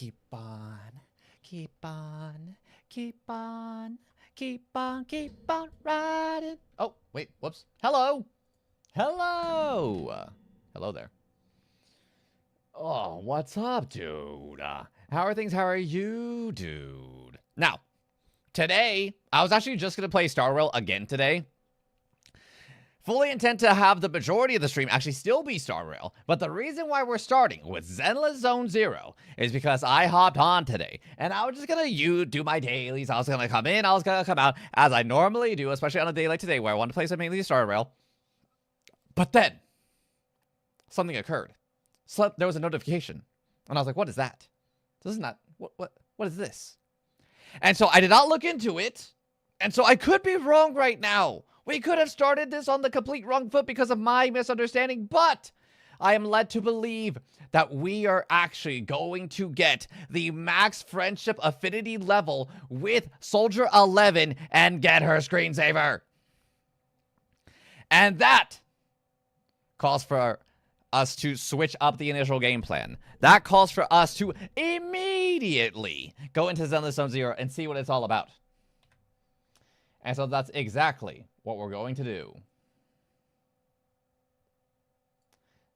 Keep on, keep on, keep on, keep on, keep on riding. Oh, wait, whoops. Hello. Hello. Hello there. Oh, what's up, dude? How are things? How are you, dude? Now, today, I was actually just going to play Star Rail again today. Fully intend to have the majority of the stream actually still be Star Rail, but the reason why we're starting with Zenless Zone 0 is because I hopped on today, and I was just gonna do my dailies. I was gonna come in, I was gonna come out, as I normally do, especially on a day like today where I want to play some mainly Star Rail. But then, something occurred. So there was a notification, and I was like, what is that? This is not, what is this? And so I did not look into it, and so I could be wrong right now. We could have started this on the complete wrong foot because of my misunderstanding, but I am led to believe that we are actually going to get the max friendship affinity level with Soldier 11 and get her screensaver. And that calls for us to switch up the initial game plan. That calls for us to immediately go into Zenless Zone 0 and see what it's all about. And so that's exactly what we're going to do.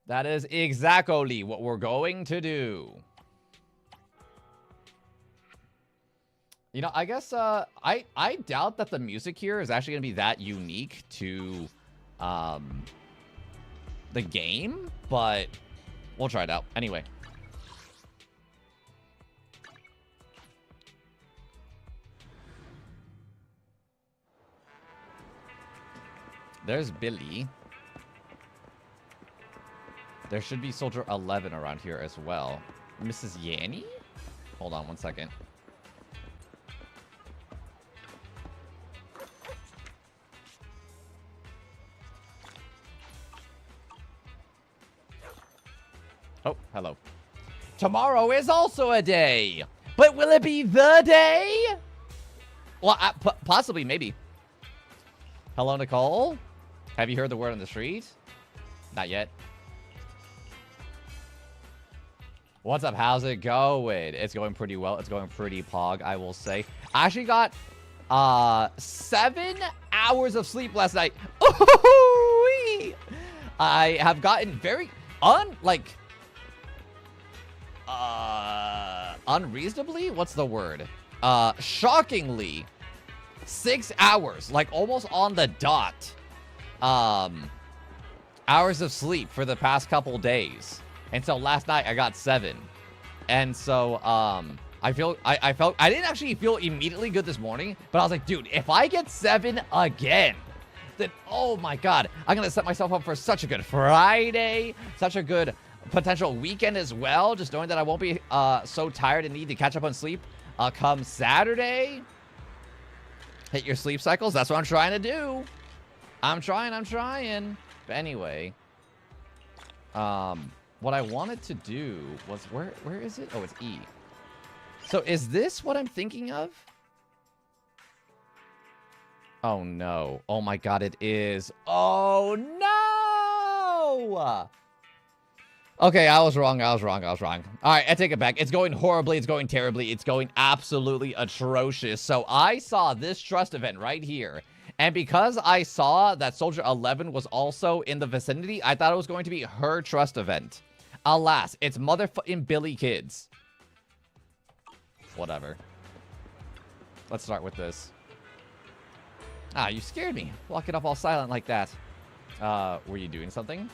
That is exactly what we're going to do. You know, I guess I doubt that the music here is actually going to be that unique to the game, but we'll try it out anyway. There's Billy. There should be Soldier 11 around here as well. Mrs. Yanni? Hold on one second. Oh, hello. Tomorrow is also a day. But will it be the day? Well, possibly, maybe. Hello, Nicole. Have you heard the word on the street? Not yet. What's up? How's it going? It's going pretty well. It's going pretty pog, I will say. I actually got 7 hours of sleep last night. Ooh-wee! I have gotten very unreasonably? What's the word? Shockingly 6 hours, like almost on the dot, hours of sleep for the past couple days. And so last night I got 7. And so, I felt, I didn't actually feel immediately good this morning, but I was like, dude, if I get 7 again, then, oh my God, I'm going to set myself up for such a good Friday, such a good potential weekend as well. Just knowing that I won't be, so tired and need to catch up on sleep, come Saturday. Hit your sleep cycles. That's what I'm trying to do. I'm trying. But anyway, what I wanted to do was, where is it? Oh, it's E. So is this what I'm thinking of? Oh no. Oh my God, it is. Oh no! Okay, I was wrong. All right, I take it back. It's going horribly. It's going terribly. It's going absolutely atrocious. So I saw this trust event right here. And because I saw that Soldier 11 was also in the vicinity, I thought it was going to be her trust event. Alas, it's motherfucking Billy Kids. Whatever. Let's start with this. Ah, you scared me. Walking off all silent like that. Were you doing something?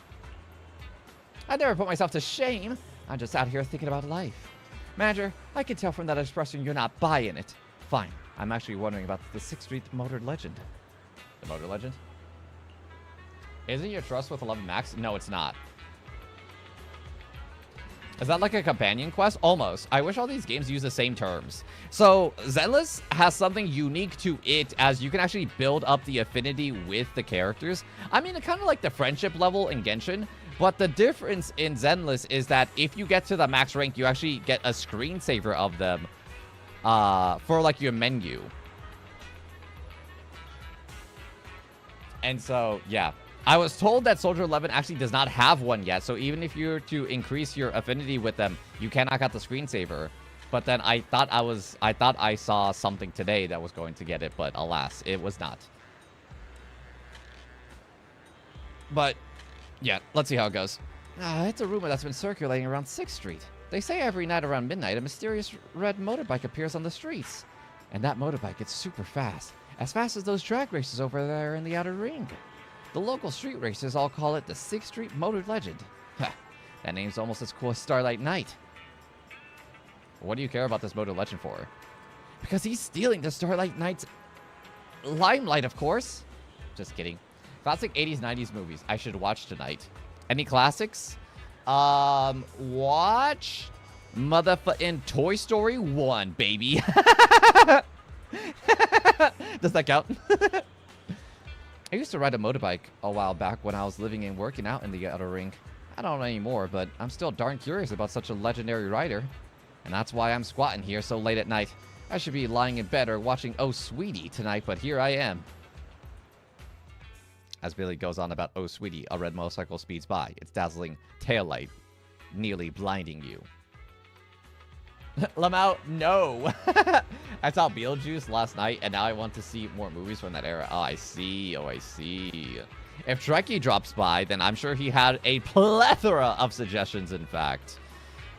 I never put myself to shame. I'm just out here thinking about life. Manager, I can tell from that expression you're not buying it. Fine. I'm actually wondering about the 6th Street Motor Legend. The Motor Legend? Isn't your trust with 11 max? No, it's not. Is that like a companion quest? Almost. I wish all these games use the same terms. So, Zenless has something unique to it, as you can actually build up the affinity with the characters. I mean, it's kind of like the friendship level in Genshin. But the difference in Zenless is that if you get to the max rank, you actually get a screensaver of them for like your menu. And so, yeah. I was told that Soldier 11 actually does not have one yet, so even if you were to increase your affinity with them, you cannot get the screensaver. But then I thought I saw something today that was going to get it, but alas, it was not. But yeah, let's see how it goes. It's a rumor that's been circulating around 6th Street. They say every night around midnight, a mysterious red motorbike appears on the streets. And that motorbike gets super fast as those drag races over there in the outer ring. The local street racers all call it the 6th Street Motor Legend. That name's almost as cool as Starlight Knight. What do you care about this Motor Legend for? Because he's stealing the Starlight Knight's limelight, of course. Just kidding. Classic 80s, 90s movies I should watch tonight. Any classics? Watch motherfucking Toy Story 1, baby. Does that count? I used to ride a motorbike a while back when I was living and working out in the outer ring. I don't know anymore, but I'm still darn curious about such a legendary rider. And that's why I'm squatting here so late at night. I should be lying in bed or watching Oh Sweetie tonight, but here I am. As Billy goes on about Oh Sweetie, a red motorcycle speeds by. Its dazzling taillight nearly blinding you. Lamau, no. I saw Beetlejuice last night, and now I want to see more movies from that era. Oh, I see. Oh, I see. If Trekkie drops by, then I'm sure he had a plethora of suggestions, in fact.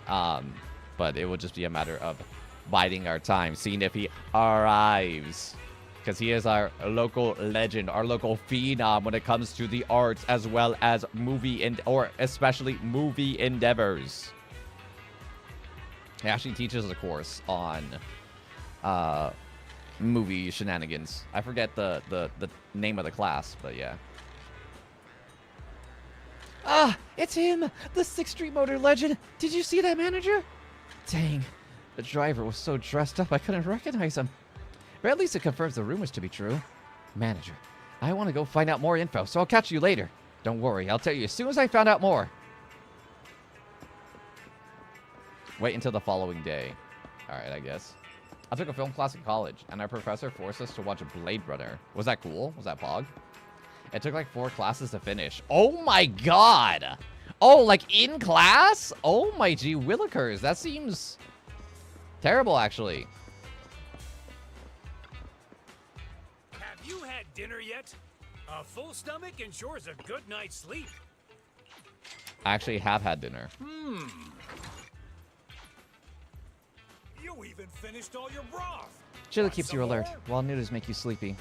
But it will just be a matter of biding our time, seeing if he arrives. Because he is our local legend, our local phenom when it comes to the arts, as well as or especially movie endeavors. He actually teaches a course on movie shenanigans. I forget the name of the class, but yeah. Ah, it's him, the 6th Street Motor Legend. Did you see that, manager? Dang, the driver was so dressed up I couldn't recognize him. But at least it confirms the rumors to be true. Manager, I want to go find out more info, so I'll catch you later. Don't worry, I'll tell you as soon as I found out more. Wait until the following day. Alright, I guess. I took a film class in college, and our professor forced us to watch Blade Runner. Was that cool? Was that Pog? It took like 4 classes to finish. Oh my god! Oh, like in class? Oh my gee willikers. That seems terrible, actually. Have you had dinner yet? A full stomach ensures a good night's sleep. I actually have had dinner. You even finished all your broth. Chili keeps you alert, while noodles make you sleepy.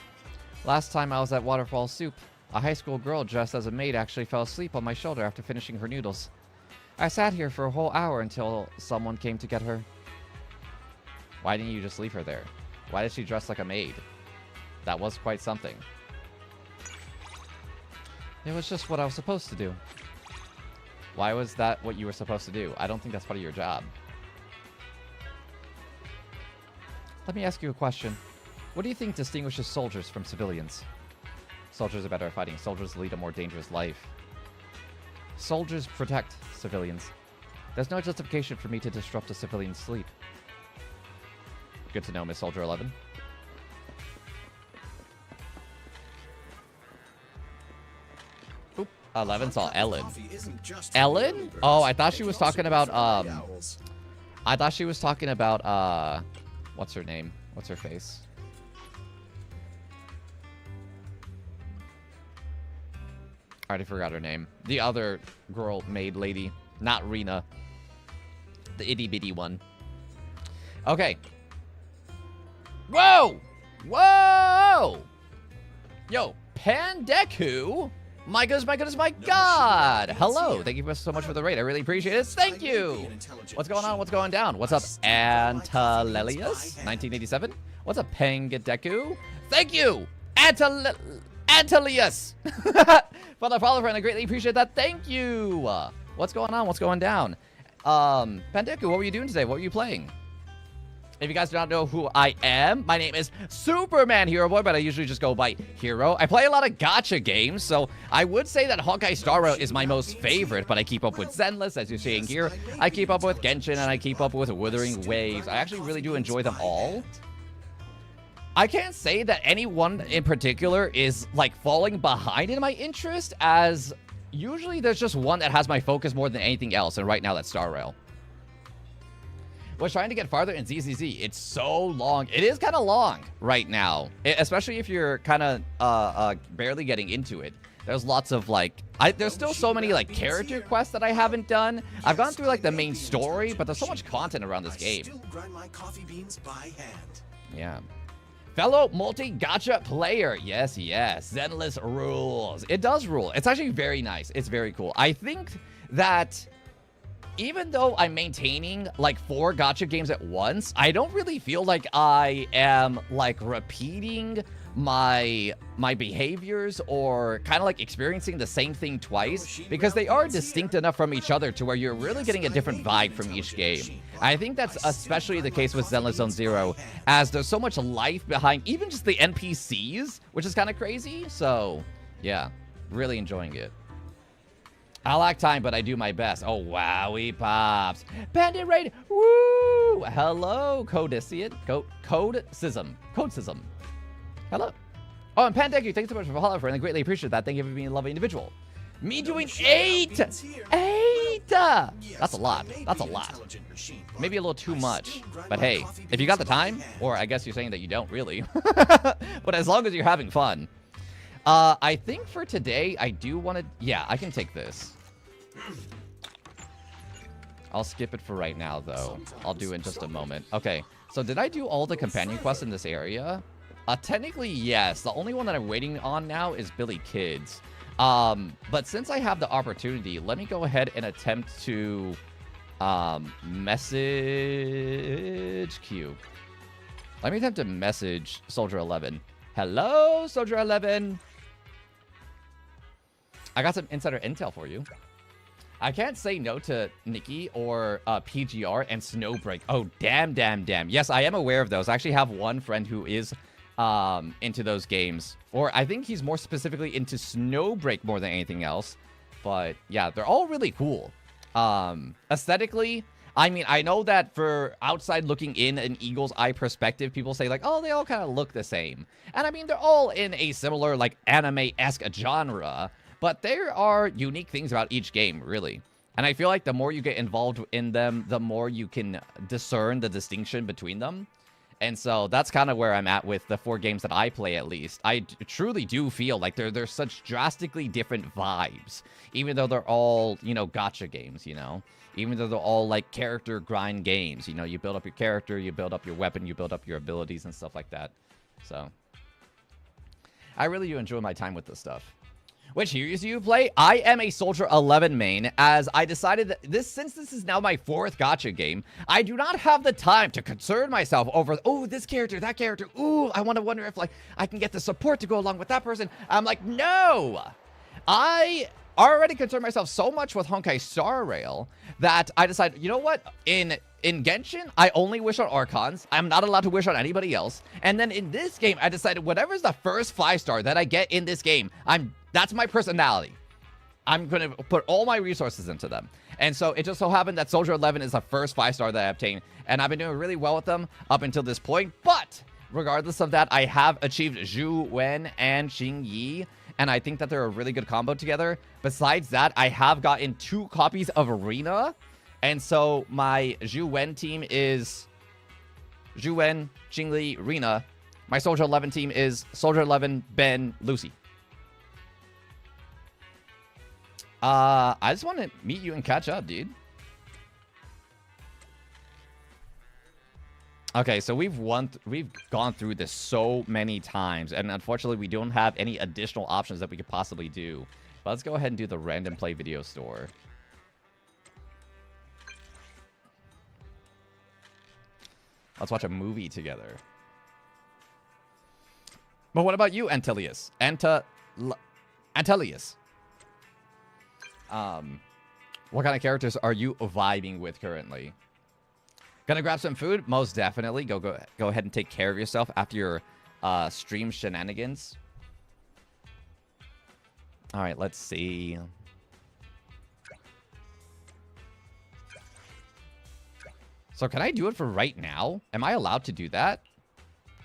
Last time I was at Waterfall Soup, a high school girl dressed as a maid actually fell asleep on my shoulder after finishing her noodles. I sat here for a whole hour until someone came to get her. Why didn't you just leave her there? Why did she dress like a maid? That was quite something. It was just what I was supposed to do. Why was that what you were supposed to do? I don't think that's part of your job. Let me ask you a question. What do you think distinguishes soldiers from civilians? Soldiers are better at fighting. Soldiers lead a more dangerous life. Soldiers protect civilians. There's no justification for me to disrupt a civilian's sleep. Good to know, Miss Soldier 11. Oop, 11 saw Ellen. Ellen? Oh, I thought she was talking about, I thought she was talking about, what's her name? What's her face? I already forgot her name. The other girl maid lady. Not Rena. The itty bitty one. Okay. Whoa! Whoa! Yo, Pandeku? My goodness, my goodness, my god! Hello, thank you so much for the raid. I really appreciate it. Thank you! What's going on? What's going down? What's up, Antalelius? 1987? What's up, Pangadeku? Thank you! Antelius! For the follow, friend, I greatly appreciate that. Thank you! What's going on? What's going down? Pandeku, what were you doing today? What were you playing? If you guys do not know who I am, my name is Superman Hero Boy, but I usually just go by Hero. I play a lot of gacha games, so I would say that Hawkeye Star Rail is my most favorite, but I keep up with Zenless, as you're seeing here. I keep up with Genshin, and I keep up with Wuthering Waves. I actually really do enjoy them all. I can't say that any one in particular is, like, falling behind in my interest, as usually there's just one that has my focus more than anything else, and right now that's Star Rail. was trying to get farther in ZZZ. It's so long. It is kind of long right now, especially if you're kind of barely getting into it. There's lots of like, there's still so many like character quests that I haven't done. I've gone through like the main story, but there's so much content around this game. Still grind my coffee beans by hand. Yeah. Fellow multi-gacha player. Yes, yes. Zenless rules. It does rule. It's actually very nice. It's very cool. I think that even though I'm maintaining like 4 gacha games at once, I don't really feel like I am like repeating my behaviors or kind of like experiencing the same thing twice, because they are distinct enough from each other to where you're really getting a different vibe from each game. I think that's especially the case with Zenless Zone Zero, as there's so much life behind even just the NPCs, which is kind of crazy. So yeah, really enjoying it. I lack time, but I do my best. Oh, wowie pops. Bandit Raid. Woo! Hello, Codician. Codesism. Hello. Oh, and Pandeku, thanks so much for following, friend. I greatly appreciate that. Thank you for being a lovely individual. Me doing 8! 8! That's a lot. That's a lot. Maybe a little too much. But hey, if you got the time, or I guess you're saying that you don't really. But as long as you're having fun. I think for today, I do want to... Yeah, I can take this. I'll skip it for right now, though. I'll do it in just a moment. Okay, so did I do all the companion quests in this area? Technically, yes. The only one that I'm waiting on now is Billy Kids. But since I have the opportunity, let me go ahead and attempt to message Q. Let me attempt to message Soldier 11. Hello, Soldier 11. I got some insider intel for you. I can't say no to Nikki or PGR and Snowbreak. Oh, damn. Yes, I am aware of those. I actually have one friend who is into those games. Or I think he's more specifically into Snowbreak more than anything else. But yeah, they're all really cool. Aesthetically, I mean, I know that for outside looking in an eagle's eye perspective, people say like, oh, they all kind of look the same. And I mean, they're all in a similar like anime-esque genre. But there are unique things about each game, really. And I feel like the more you get involved in them, the more you can discern the distinction between them. And so that's kind of where I'm at with the 4 games that I play, at least. I truly do feel like they're such drastically different vibes. Even though they're all, you know, gacha games, you know? Even though they're all, like, character grind games. You know, you build up your character, you build up your weapon, you build up your abilities and stuff like that. So, I really do enjoy my time with this stuff. Which heroes do you play? I am a Soldier 11 main, as I decided that since this is now my 4th gacha game, I do not have the time to concern myself over, oh, this character, that character, ooh, I want to wonder if, like, I can get the support to go along with that person. I'm like, no! I already concerned myself so much with Honkai Star Rail that I decided, you know what? In Genshin, I only wish on Archons. I'm not allowed to wish on anybody else. And then in this game, I decided whatever's the first 5-star that I get in this game, that's my personality. I'm going to put all my resources into them. And so it just so happened that Soldier 11 is the first 5-star that I obtained. And I've been doing really well with them up until this point. But regardless of that, I have achieved Zhu Wen and Xing Yi. And I think that they're a really good combo together. Besides that, I have gotten 2 copies of Arena. And so my Zhu Wen team is Zhu Wen, Xing Li, Rina. My Soldier 11 team is Soldier 11, Ben, Lucy. I just want to meet you and catch up, dude. Okay, so we've gone through this so many times, and unfortunately, we don't have any additional options that we could possibly do. But let's go ahead and do the random play video store. Let's watch a movie together. But what about you, Antelius? Antelius. What kind of characters are you vibing with currently? Gonna grab some food? Most definitely. Go ahead and take care of yourself after your stream shenanigans. All right, let's see. So can I do it for right now? Am I allowed to do that?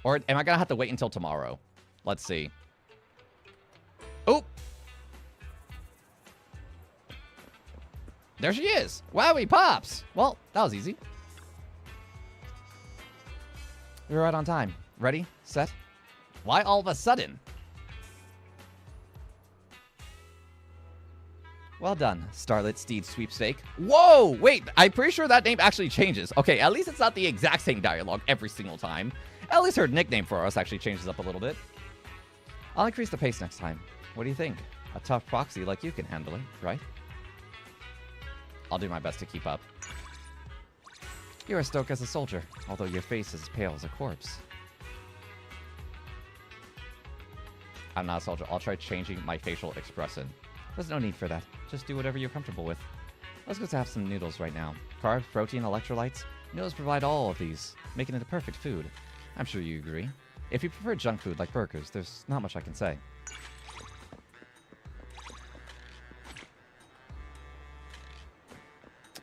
Or am I gonna have to wait until tomorrow? Let's see. Oh! There she is. Wowie pops. Well, that was easy. We're right on time. Ready? Set? Why all of a sudden? Well done, Starlit Steed Sweepstake. Whoa! Wait, I'm pretty sure that name actually changes. Okay, at least it's not the exact same dialogue every single time. At least her nickname for us actually changes up a little bit. I'll increase the pace next time. What do you think? A tough proxy like you can handle it, right? I'll do my best to keep up. You're as stoic as a soldier, although your face is pale as a corpse. I'm not a soldier. I'll try changing my facial expression. There's no need for that. Just do whatever you're comfortable with. Let's go have some noodles right now. Carbs, protein, electrolytes. Noodles provide all of these, making it a perfect food. I'm sure you agree. If you prefer junk food like burgers, there's not much I can say.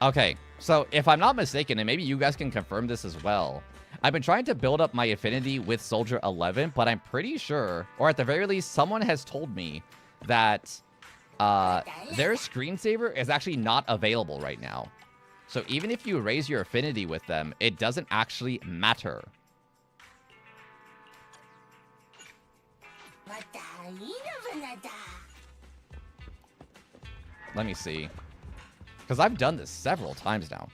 Okay, so if I'm not mistaken, and maybe you guys can confirm this as well, I've been trying to build up my affinity with Soldier 11, but I'm pretty sure, or at the very least, someone has told me that their screensaver is actually not available right now. So even if you raise your affinity with them, it doesn't actually matter. Let me see. Because I've done this several times now.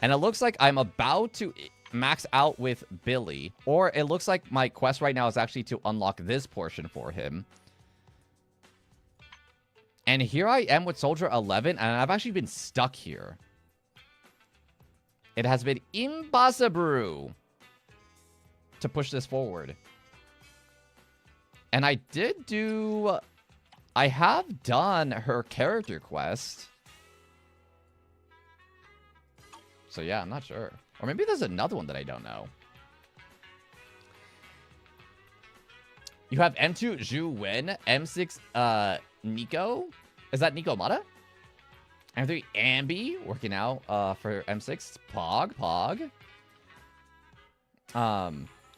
And it looks like I'm about to max out with Billy. Or it looks like my quest right now is actually to unlock this portion for him. And here I am with Soldier 11, and I've actually been stuck here. It has been impossible to push this forward. And I have done her character quest. So yeah, I'm not sure. Or maybe there's another one that I don't know. You have M2 Zhu Wen, M6 Nico. Is that Nico Mata? M3 Ambi working out for M6. Pog.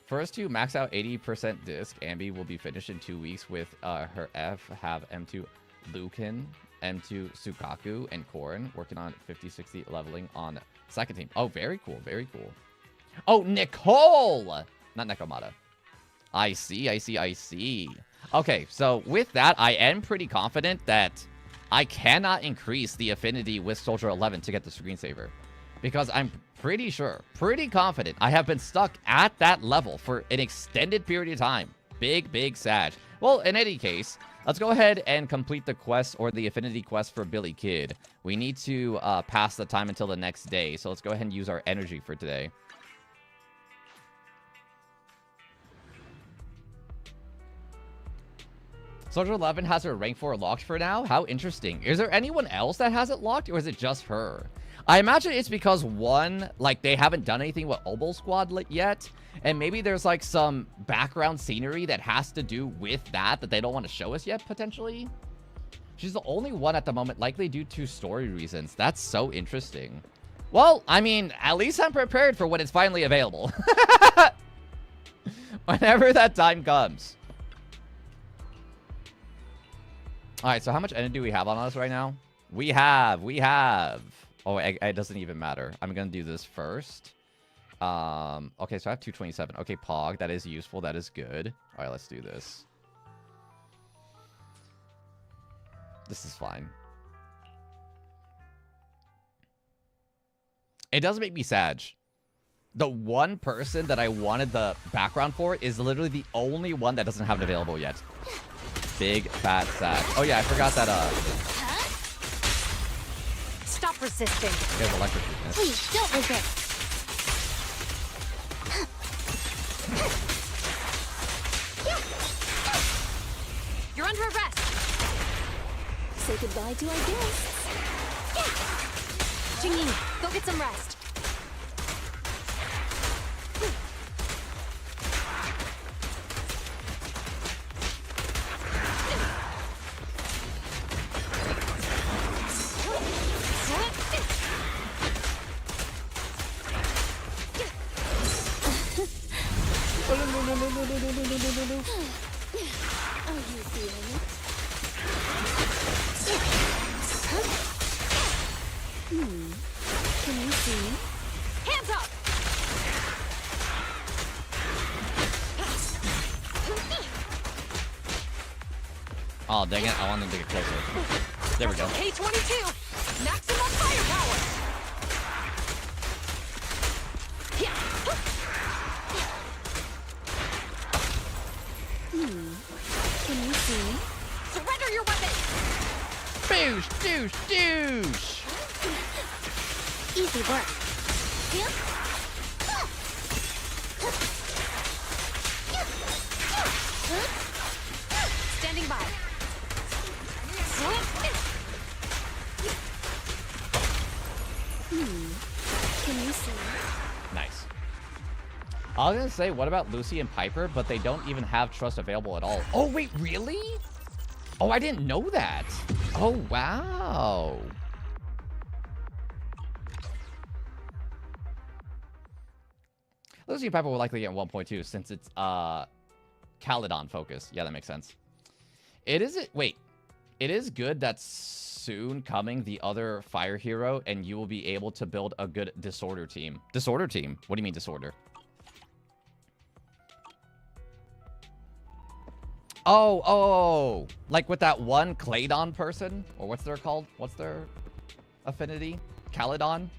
First to max out 80% disc. Ambi will be finished in 2 weeks with her F. Have M2 Lucan, M2 Sukaku, and Korn working on 50-60 leveling on second team. Oh, very cool. Very cool. Oh, Nicole! Not Nekomata. I see. Okay, so with that, I am pretty confident that I cannot increase the affinity with Soldier 11 to get the screensaver. Because I'm pretty sure, pretty confident, I have been stuck at that level for an extended period of time. Big sag. Well, in any case, let's go ahead and complete the quest, or the affinity quest for Billy Kid. We need to pass the time until the next day, so let's go ahead and use our energy for today. Soldier 11 has her rank 4 locked for now? How interesting. Is there anyone else that has it locked, or is it just her? I imagine it's because, one, like, they haven't done anything with Obel Squad yet, and maybe there's, like, some background scenery that has to do with that they don't want to show us yet, potentially. She's the only one at the moment, likely due to story reasons. That's so interesting. Well, I mean, at least I'm prepared for when it's finally available. Whenever that time comes. Alright, so how much energy do we have on us right now? We have. Oh, it doesn't even matter. I'm going to do this first. Okay, so I have 227. Okay, Pog, that is useful. That is good. Alright, let's do this. This is fine. It does make me sad. The one person that I wanted the background for is literally the only one that doesn't have it available yet. Big fat sack. Oh yeah, I forgot that Stop resisting. he has electric weakness. Please don't resist. You're under arrest. Say goodbye to our guests. Jingyi, go get some rest. Are you feeling it? Can you see? Hands up! Oh, dang it. I want them to get closer. There we go. K-22! Maximum firepower! Can you see me? Surrender your weapon! Boosh, douche, douche. Easy work. Standing by. Can you see? Nice. I was gonna say, what about Lucy and Piper? But they don't even have trust available at all. Oh, wait, really? Oh, I didn't know that. Oh, wow. Lucy and Piper will likely get 1.2 since it's Caledon focus. Yeah, that makes sense. It is good that's soon coming the other fire hero, and you will be able to build a good disorder team. Disorder team? What do you mean disorder? Oh, like with that one Caledon person? Or what's their called? What's their affinity? Caledon?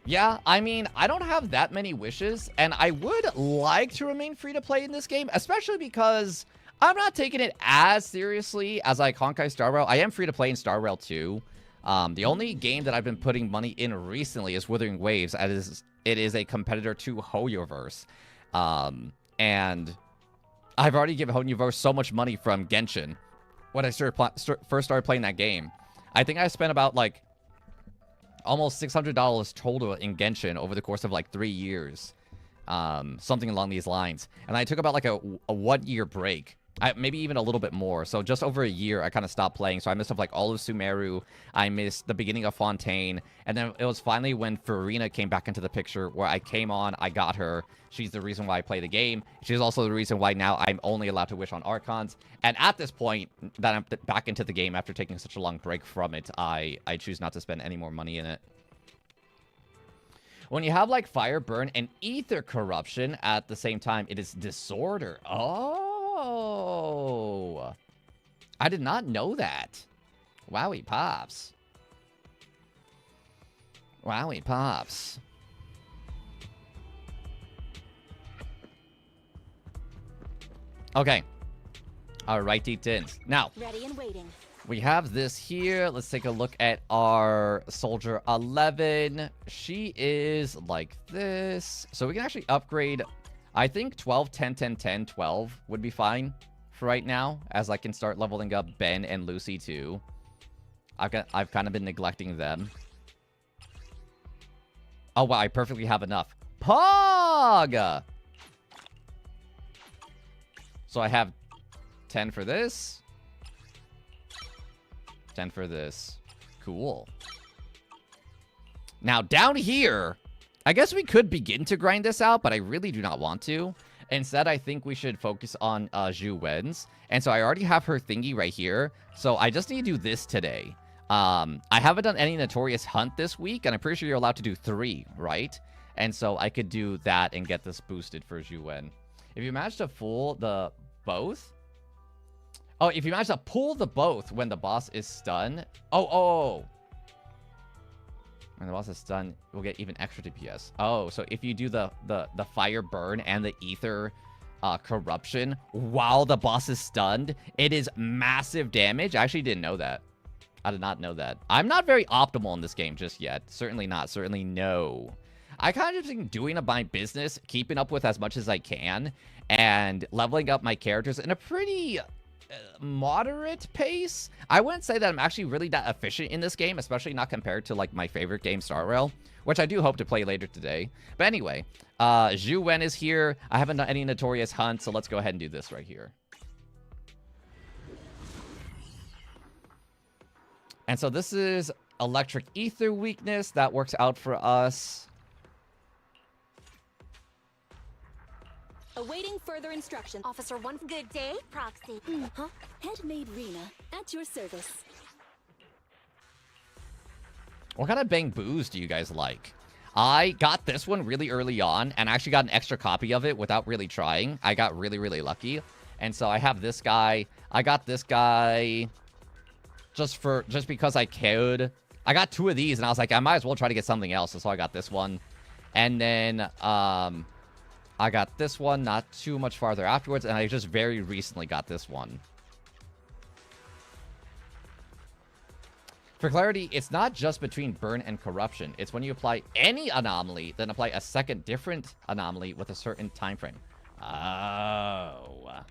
Yeah, I mean, I don't have that many wishes, and I would like to remain free to play in this game, especially because I'm not taking it as seriously as like Honkai Star Rail. I am free to play in Star Rail 2. The only game that I've been putting money in recently is Wuthering Waves, as it is a competitor to Hoyoverse. And I've already given Hoyoverse so much money from Genshin when I first started playing that game. I think I spent about like almost $600 total in Genshin over the course of like 3 years. Something along these lines. And I took about like a 1 year break. Maybe even a little bit more. So just over a year, I kind of stopped playing. So I missed like all of Sumeru. I missed the beginning of Fontaine. And then it was finally when Farina came back into the picture where I came on, I got her. She's the reason why I play the game. She's also the reason why now I'm only allowed to wish on Archons. And at this point that I'm back into the game after taking such a long break from it, I choose not to spend any more money in it. When you have like Fire Burn and Ether Corruption at the same time, it is Disorder. Oh, I did not know that. Wowie pops. Wowie pops. Okay. All righty, tins. Now, Ready and waiting. we have this here. Let's take a look at our Soldier 11. She is like this. So we can actually upgrade. I think 12, 10, 10, 10, 12 would be fine for right now, as I can start leveling up Ben and Lucy too. I've kind of been neglecting them. Oh, wow, I perfectly have enough. Pog! So I have 10 for this. 10 for this. Cool. Now, down here, I guess we could begin to grind this out, but I really do not want to. Instead, I think we should focus on Zhu Wen's. And so I already have her thingy right here. So I just need to do this today. I haven't done any Notorious Hunt this week, and I'm pretty sure you're allowed to do 3, right? And so I could do that and get this boosted for Zhu Wen. If you manage to fool the both... Oh, if you manage to pull the both when the boss is stunned... Oh. When the boss is stunned, we'll get even extra DPS. Oh, so if you do the Fire Burn and the Ether Corruption while the boss is stunned, it is massive damage. I actually didn't know that. I did not know that. I'm not very optimal in this game just yet. Certainly not. Certainly no. I kind of just been doing my business, keeping up with as much as I can, and leveling up my characters in a pretty moderate pace. I wouldn't say that I'm actually really that efficient in this game, especially not compared to like my favorite game, Star Rail, which I do hope to play later today. But anyway, Zhu Wen is here. I haven't done any Notorious Hunt, so let's go ahead and do this right here. And so this is Electric Ether Weakness. That works out for us. Awaiting further instruction. Officer 1, good day, Proxy. Huh? Headmaid Rena, at your service. What kind of Bang Boos do you guys like? I got this one really early on, and I actually got an extra copy of it without really trying. I got really, really lucky. And so I have this guy. I got this guy just because I could. I got 2 of these, and I was like, I might as well try to get something else. So I got this one. And then I got this one not too much farther afterwards, and I just very recently got this one. For clarity, it's not just between burn and corruption. It's when you apply any anomaly, then apply a second different anomaly with a certain time frame. Oh.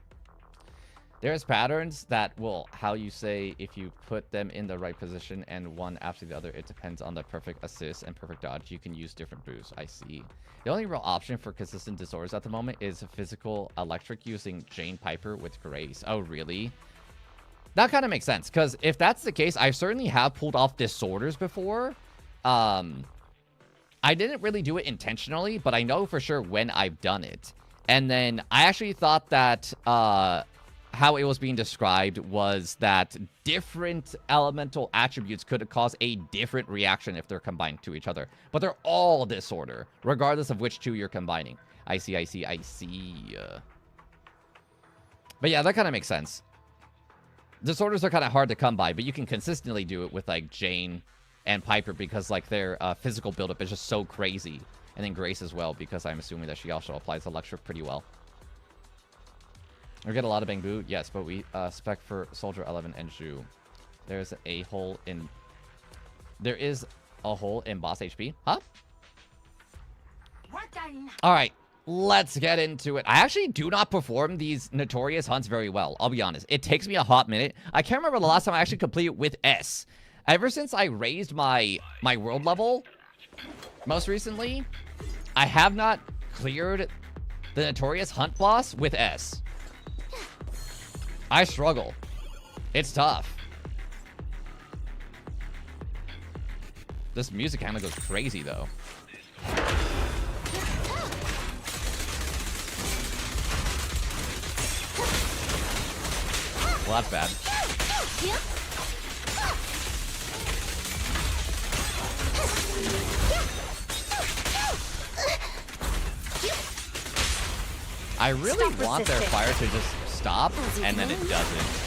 There's patterns that will, how you say, if you put them in the right position and one after the other, it depends on the perfect assist and perfect dodge. You can use different boosts. I see. The only real option for consistent disorders at the moment is physical electric using Jane Piper with Grace. Oh, really? That kind of makes sense, because if that's the case, I certainly have pulled off disorders before. I didn't really do it intentionally, but I know for sure when I've done it. And then I actually thought that how it was being described was that different elemental attributes could cause a different reaction if they're combined to each other. But they're all disorder, regardless of which 2 you're combining. I see. But yeah, that kind of makes sense. Disorders are kind of hard to come by, but you can consistently do it with, like, Jane and Piper because, like, their physical buildup is just so crazy. And then Grace as well, because I'm assuming that she also applies electric pretty well. We get a lot of Bangbu, yes, but we spec for Soldier 11 and Zhu. There is a hole in boss HP, huh? All right, let's get into it. I actually do not perform these notorious hunts very well, I'll be honest. It takes me a hot minute. I can't remember the last time I actually completed with S. Ever since I raised my world level, most recently, I have not cleared the notorious hunt boss with S. I struggle. It's tough. This music kind of goes crazy, though. Well, that's bad. I really want their fire to just stop, and then it doesn't.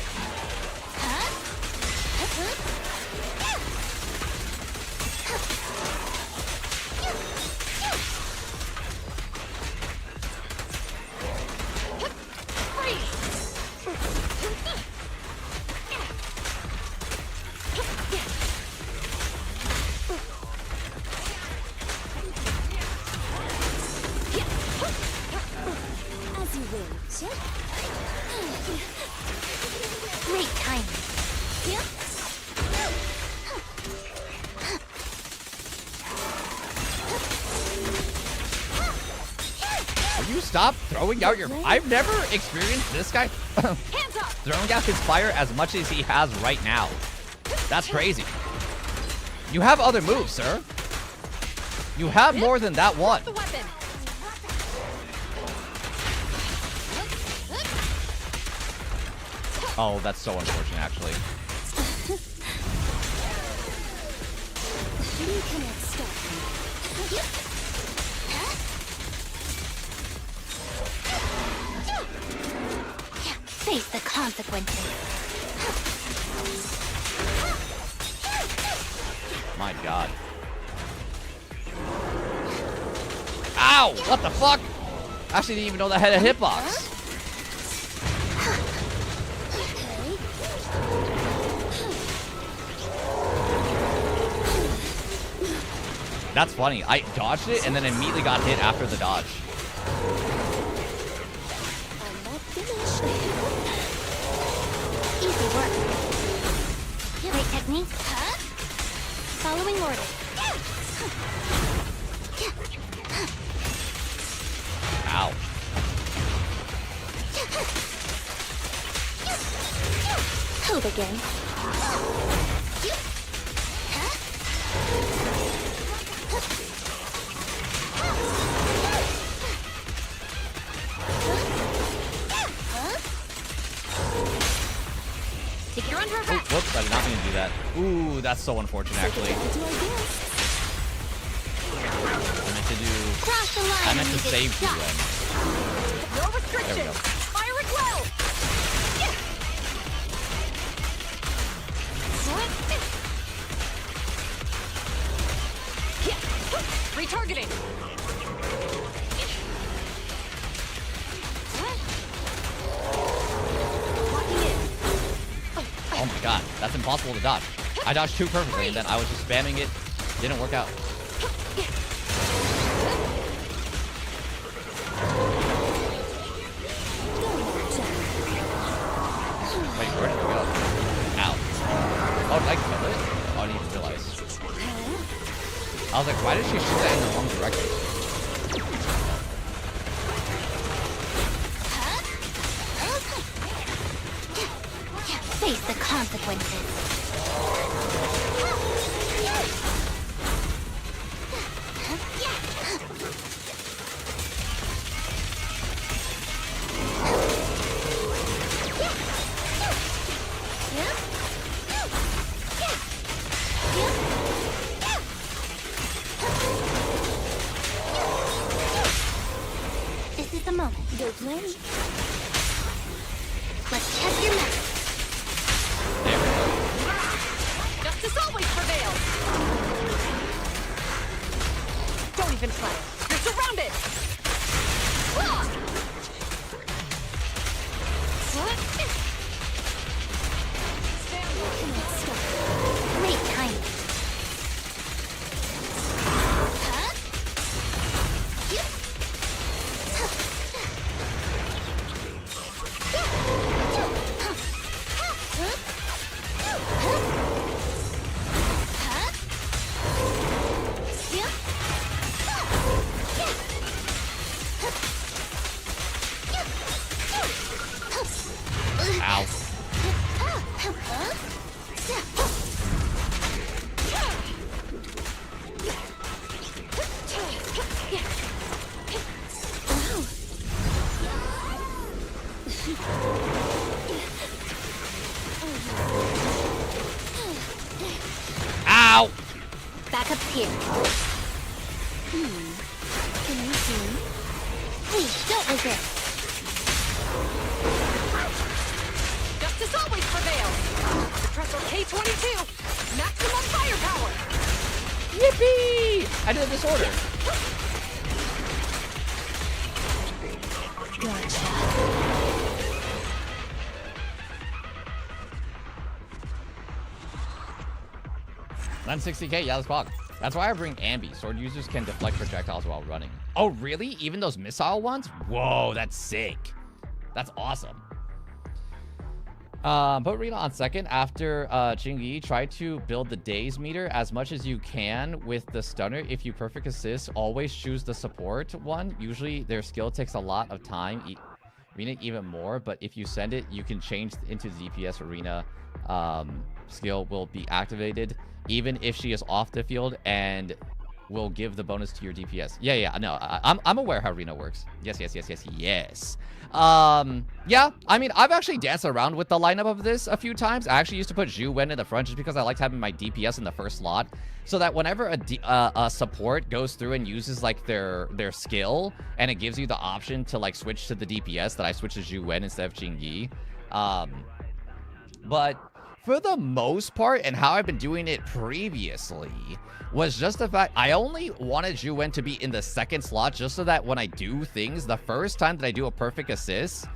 As you will. Great timing. Will you stop throwing out your... I've never experienced this guy throwing out his fire as much as he has right now. That's crazy. You have other moves, sir. You have more than that one. Oh, that's so unfortunate, actually. You cannot stop me. Face the consequences. My God. Ow! What the fuck? I actually didn't even know that had a hitbox. That's funny. I dodged it and then immediately got hit after the dodge. I'm not finished. Easy work. Great technique. Following orders. Ow. Hold again. Take your under Oh, effect. whoops, I did not mean to do that. Ooh, that's so unfortunate, actually. Do I guess? I meant to do... Cross the line. I meant to when you get save you stuck. then. No There we restrictions. go. Fire at will. Retargeting. Oh my god, that's impossible to dodge. I dodged too perfectly, and then I was just spamming it. Didn't work out. Wait, where did it go? Ow. Oh, did I kill it? Oh, I didn't even realize. I was like, why did she shoot that in the wrong direction? Face the consequences. This is the moment. Go play. Let's test your magic. There we go. Justice always prevails. Don't even try it. You're surrounded. Great timing. Ow. Ow! Backup's here. Can you see? Please, don't resist. Justice always prevails. Suppressor K-22. Maximum firepower. Yippee! I did a disorder. Gotcha. 960k, yeah, that's fog. That's why I bring Ambi. Sword users can deflect projectiles while running. Oh, really? Even those missile ones? Whoa, that's sick. That's awesome. Put Rina on second after Jingyi. Try to build the days meter as much as you can with the stunner. If you perfect assist, always choose the support one. Usually their skill takes a lot of time. Rina even more, but if you send it, you can change into DPS Rina. Skill will be activated even if she is off the field and will give the bonus to your DPS. Yeah, no, I'm aware how Rina works. Yes. Yeah, I mean, I've actually danced around with the lineup of this a few times. I actually used to put Zhu Wen in the front just because I liked having my DPS in the first slot, so that whenever a support goes through and uses like their skill, and it gives you the option to like switch to the DPS, that I switch to Zhu Wen instead of Jingyi. But for the most part, and how I've been doing it previously, was just the fact I only wanted Zhu Wen to be in the second slot just so that when I do things, the first time that I do a perfect assist,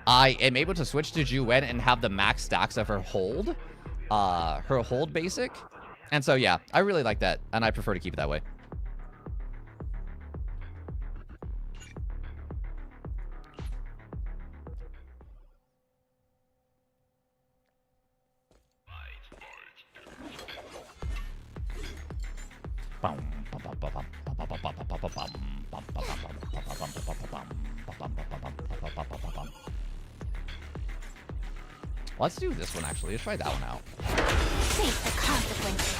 I am able to switch to Zhu Wen and have the max stacks of her hold basic. And so, yeah, I really like that, and I prefer to keep it that way. Let's do this one, actually. Let's try that one out. Face the consequences.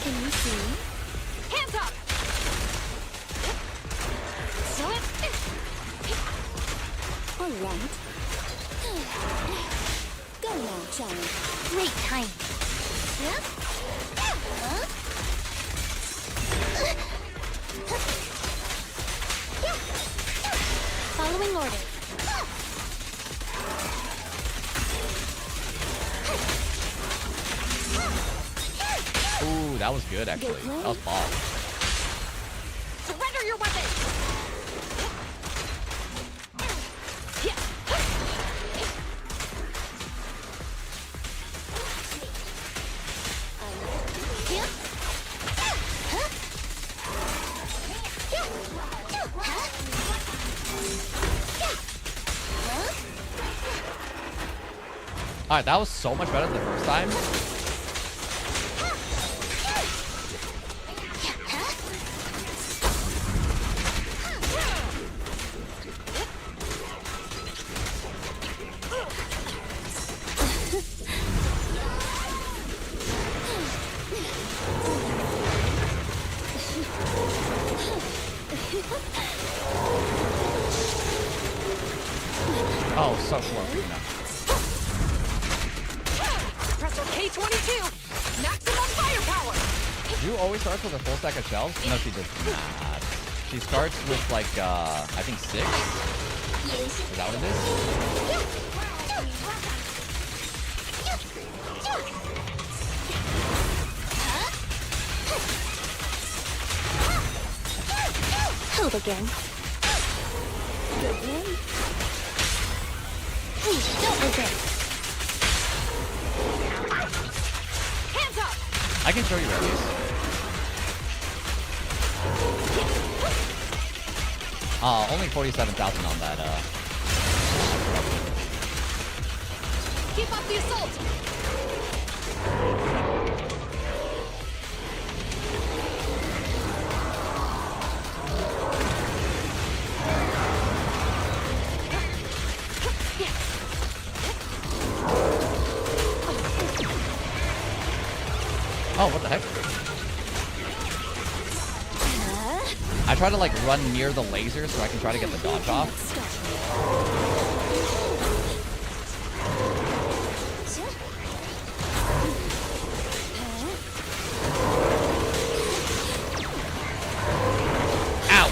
Can you see? Hands up. Go now, giant. Great timing. Huh? Following orders. Ooh, that was good actually. That was ball. Surrender your weapon! Alright, that was so much better than the first time. Oh, so close. No. Pressor K22! Maximum firepower! You always starts with a full stack of shells? No, she does not. She starts with like, I think 6? Is that what it is? Hold again. Good one. Please don't resist. Hands up! I can show you where it is. Only 47,000 on that, Keep up the assault! Oh, what the heck? I try to like run near the laser so I can try to get the dodge off. Ow!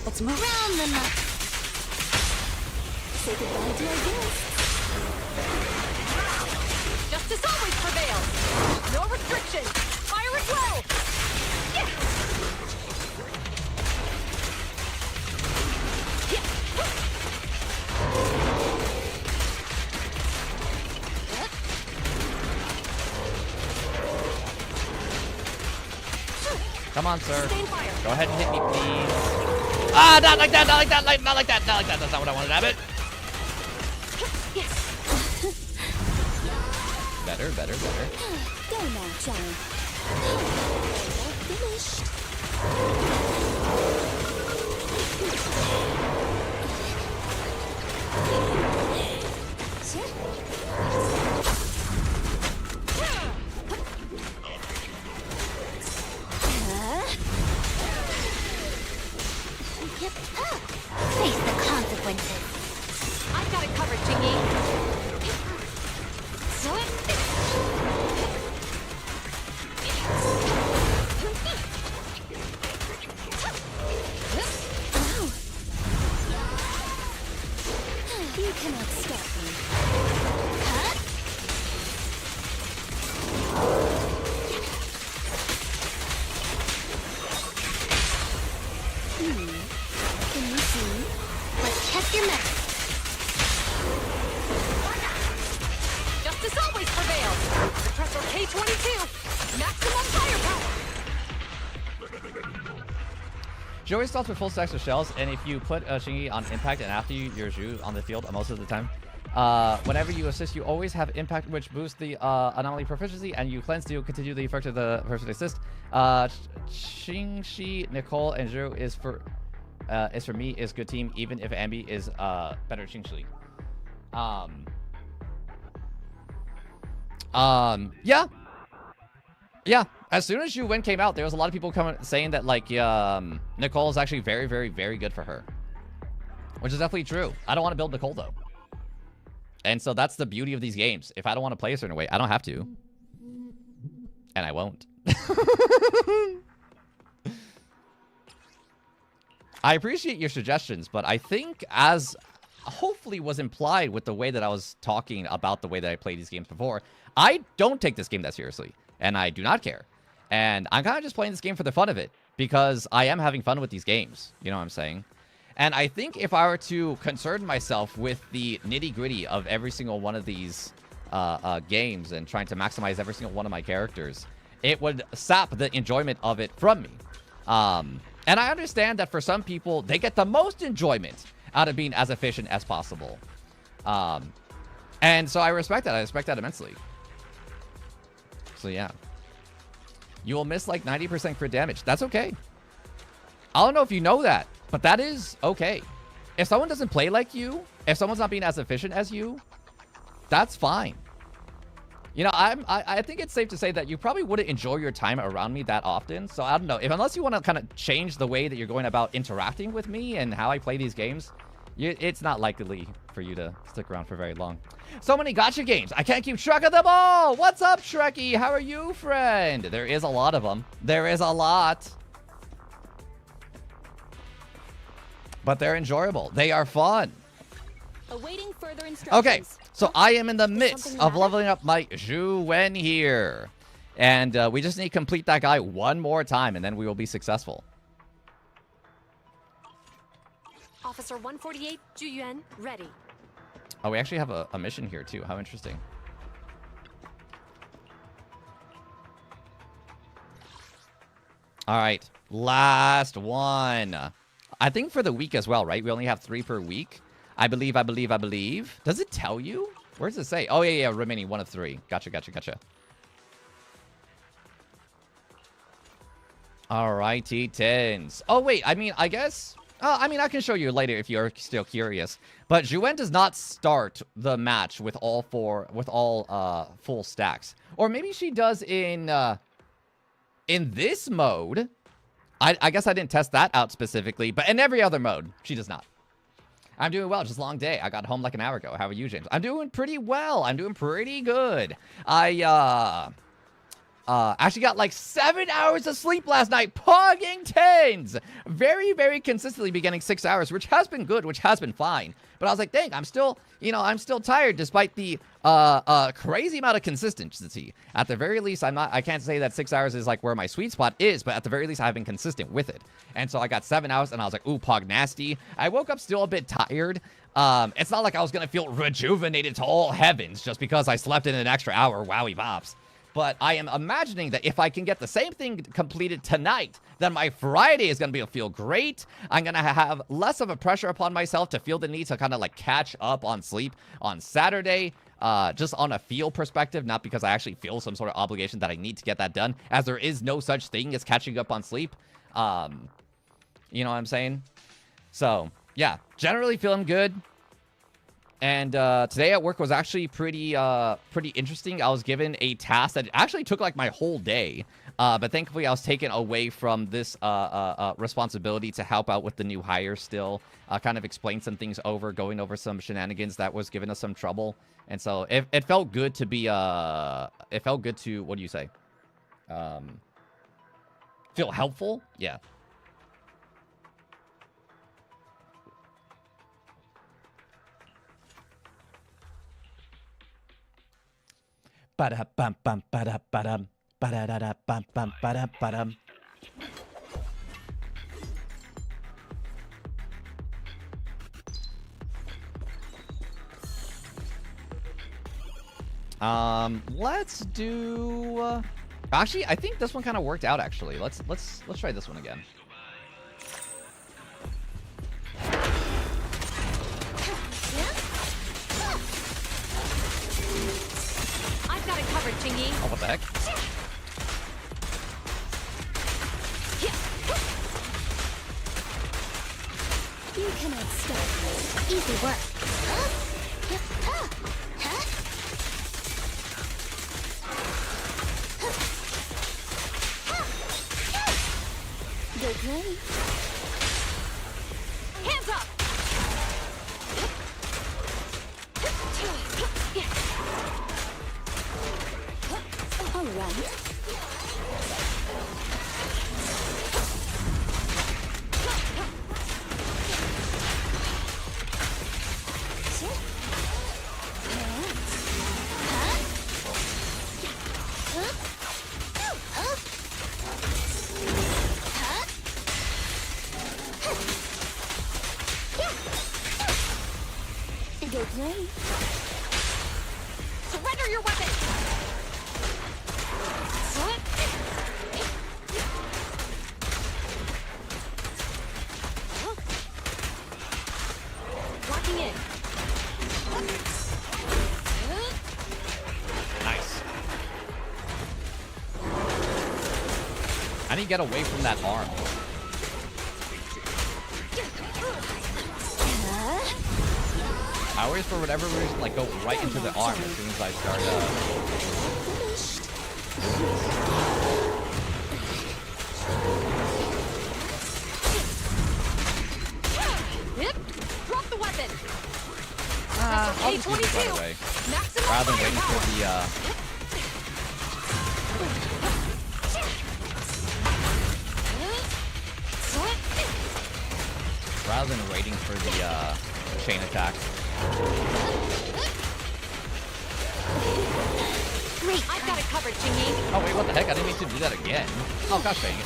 Let's move. Round them up. Say goodbye to our guests. Justice always prevails! No restrictions! Fire at will! Come on, sir. Sustain fire. Go ahead and hit me, please. Ah, not like that, not like that, not like that, not like that. That's not what I wanted, damn it. Better, better, better. Go now, giant. Not finished. Face the consequences. I've got it covered, Jingy. You cannot stop me. Can you see? Let's test your mettle. Justice always prevails! Pressor K22! Maximum firepower! She always starts with full stacks of shells, and if you put Shingi on impact and after you, your Zhu on the field most of the time, Whenever you assist, you always have impact, which boosts the anomaly proficiency, and you cleanse to continue the effect of the person assist. Xingxi, Nicole, and Zhu is for me is good team, even if Ambi is better Xingxi. Yeah. Yeah. As soon as Zhu Wen came out, there was a lot of people coming saying that like Nicole is actually very, very, very good for her, which is definitely true. I don't want to build Nicole though. And so that's the beauty of these games. If I don't want to play a certain way, I don't have to. And I won't. I appreciate your suggestions, but I think as hopefully was implied with the way that I was talking about the way that I played these games before, I don't take this game that seriously. And I do not care. And I'm kind of just playing this game for the fun of it. Because I am having fun with these games. You know what I'm saying? And I think if I were to concern myself with the nitty-gritty of every single one of these games and trying to maximize every single one of my characters, it would sap the enjoyment of it from me. And I understand that for some people, they get the most enjoyment out of being as efficient as possible. And so I respect that. I respect that immensely. So yeah. You will miss like 90% crit damage. That's okay. I don't know if you know that, but that is okay. If someone doesn't play like you, if someone's not being as efficient as you, that's fine. You know, I think it's safe to say that you probably wouldn't enjoy your time around me that often. So I don't know. Unless you want to kind of change the way that you're going about interacting with me and how I play these games, it's not likely for you to stick around for very long. So many gacha games. I can't keep track of them all. What's up, Shrekky? How are you, friend? There is a lot of them. There is a lot. But they're enjoyable. They are fun. Awaiting further instructions. Okay, so I am in the midst of leveling up my Zhu Wen here. And we just need to complete that guy one more time, and then we will be successful. Officer 148, Juyuan, ready. Oh, we actually have a mission here, too. How interesting. All right, last one. I think for the week as well, right? We only have 3 per week. I believe. Does it tell you? Where does it say? Oh, yeah, remaining 1 of 3. Gotcha. All righty, tens. Oh, wait, I mean, I guess... I mean, I can show you later if you're still curious. But Zhu Wen does not start the match with all full stacks. Or maybe she does in this mode. I guess I didn't test that out specifically, but in every other mode, she does not. I'm doing well, just a long day. I got home like an hour ago. How are you, James? I'm doing pretty well. I'm doing pretty good. I actually got like 7 hours of sleep last night. Pogging tens. Very, very consistently be getting 6 hours, which has been good, which has been fine. But I was like, dang, I'm still tired despite the crazy amount of consistency. At the very least, I can't say that 6 hours is like where my sweet spot is, but at the very least, I've been consistent with it. And so I got 7 hours and I was like, ooh, pog nasty. I woke up still a bit tired. It's not like I was going to feel rejuvenated to all heavens just because I slept in an extra hour. Wowie bops. But I am imagining that if I can get the same thing completed tonight, then my Friday is going to feel great. I'm going to have less of a pressure upon myself to feel the need to kind of like catch up on sleep on Saturday, just on a feel perspective, not because I actually feel some sort of obligation that I need to get that done, as there is no such thing as catching up on sleep. You know what I'm saying? So, yeah, generally feeling good. And today at work was actually pretty interesting. I was given a task that actually took like my whole day. But thankfully I was taken away from this responsibility to help out with the new hire still. Kind of explain some things going over some shenanigans that was giving us some trouble. And so it felt good to be, it felt good to, what do you say? Feel helpful? Yeah. Ba-da-bum-bum, ba-da-ba-dum, ba-da-da-da-bum-bum, ba-da-ba-dum. Let's do... Actually, I think this one kind of worked out, actually. Let's try this one again. Chingy. Oh, what the heck? You cannot stop me. Easy work. Good night. Hands up! All right. Good night. Surrender your weapon! Locking in. Nice. I need to get away from that arm. I always, for whatever reason, like, go right into the arm as soon as I start, Drop the weapon! I'll just use it right away. Maximum Rather than waiting for the chain attack. Great. I've got it covered, Chingy. Oh, wait, what the heck? I didn't mean to do that again. Oh, gosh dang it.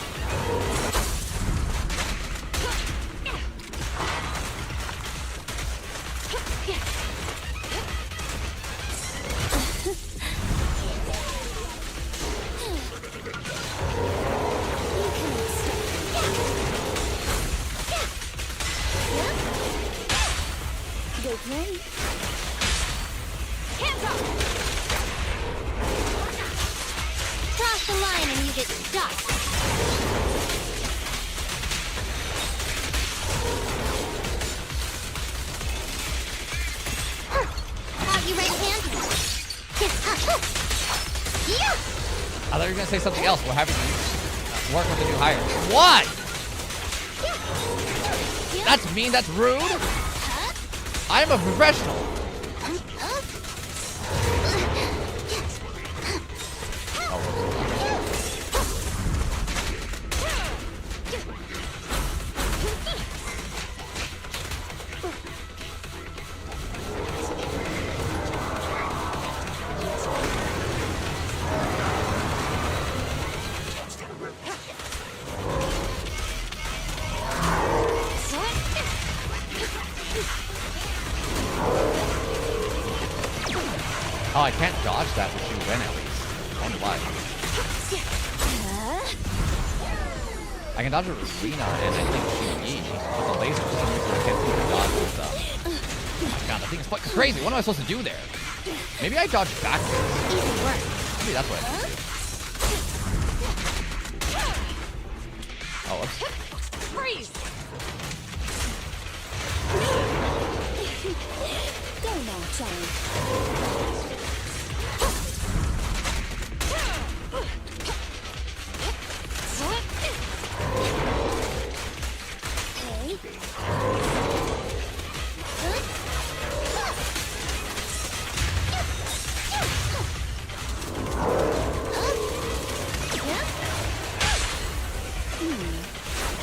Good night. Hands up! Cross the line and you get stuck. Out you right hand. Yeah. I thought you were going to say something else. We're having to work with the new hire. What? That's mean. That's rude. I am a professional. Oh, I can't dodge that with you win at least. I wonder why. I can dodge it with Rena and I think she but the laser for some reason I can't seem to dodge with oh god, that thing is fucking crazy. What am I supposed to do there? Maybe I dodge backwards. Maybe that's what I need to do. Oh, whoops. Freeze! Go now, child.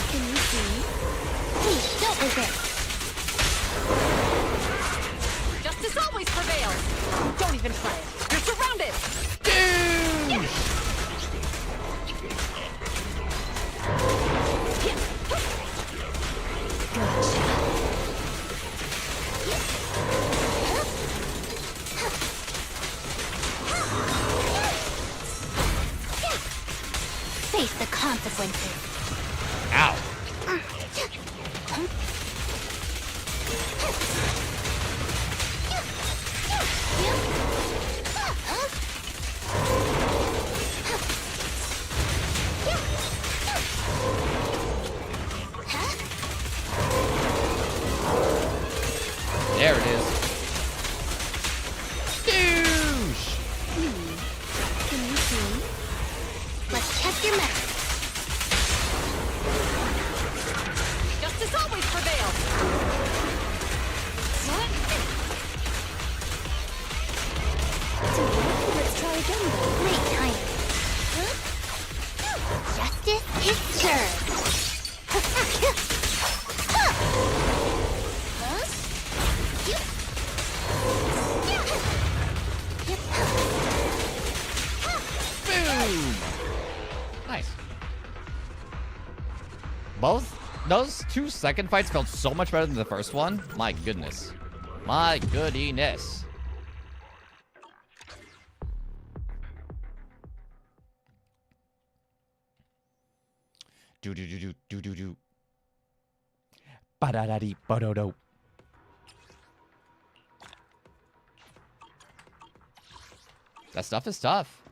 Can you see? Please, don't resist. Justice always prevails! Don't even try it. You're surrounded! Face the consequences. Ow. turn. Boom! Nice. Both those 2 second fights felt so much better than the first one. My goodness. My goodiness. Do do do do do do do. Ba da da dee ba do do. That stuff is tough.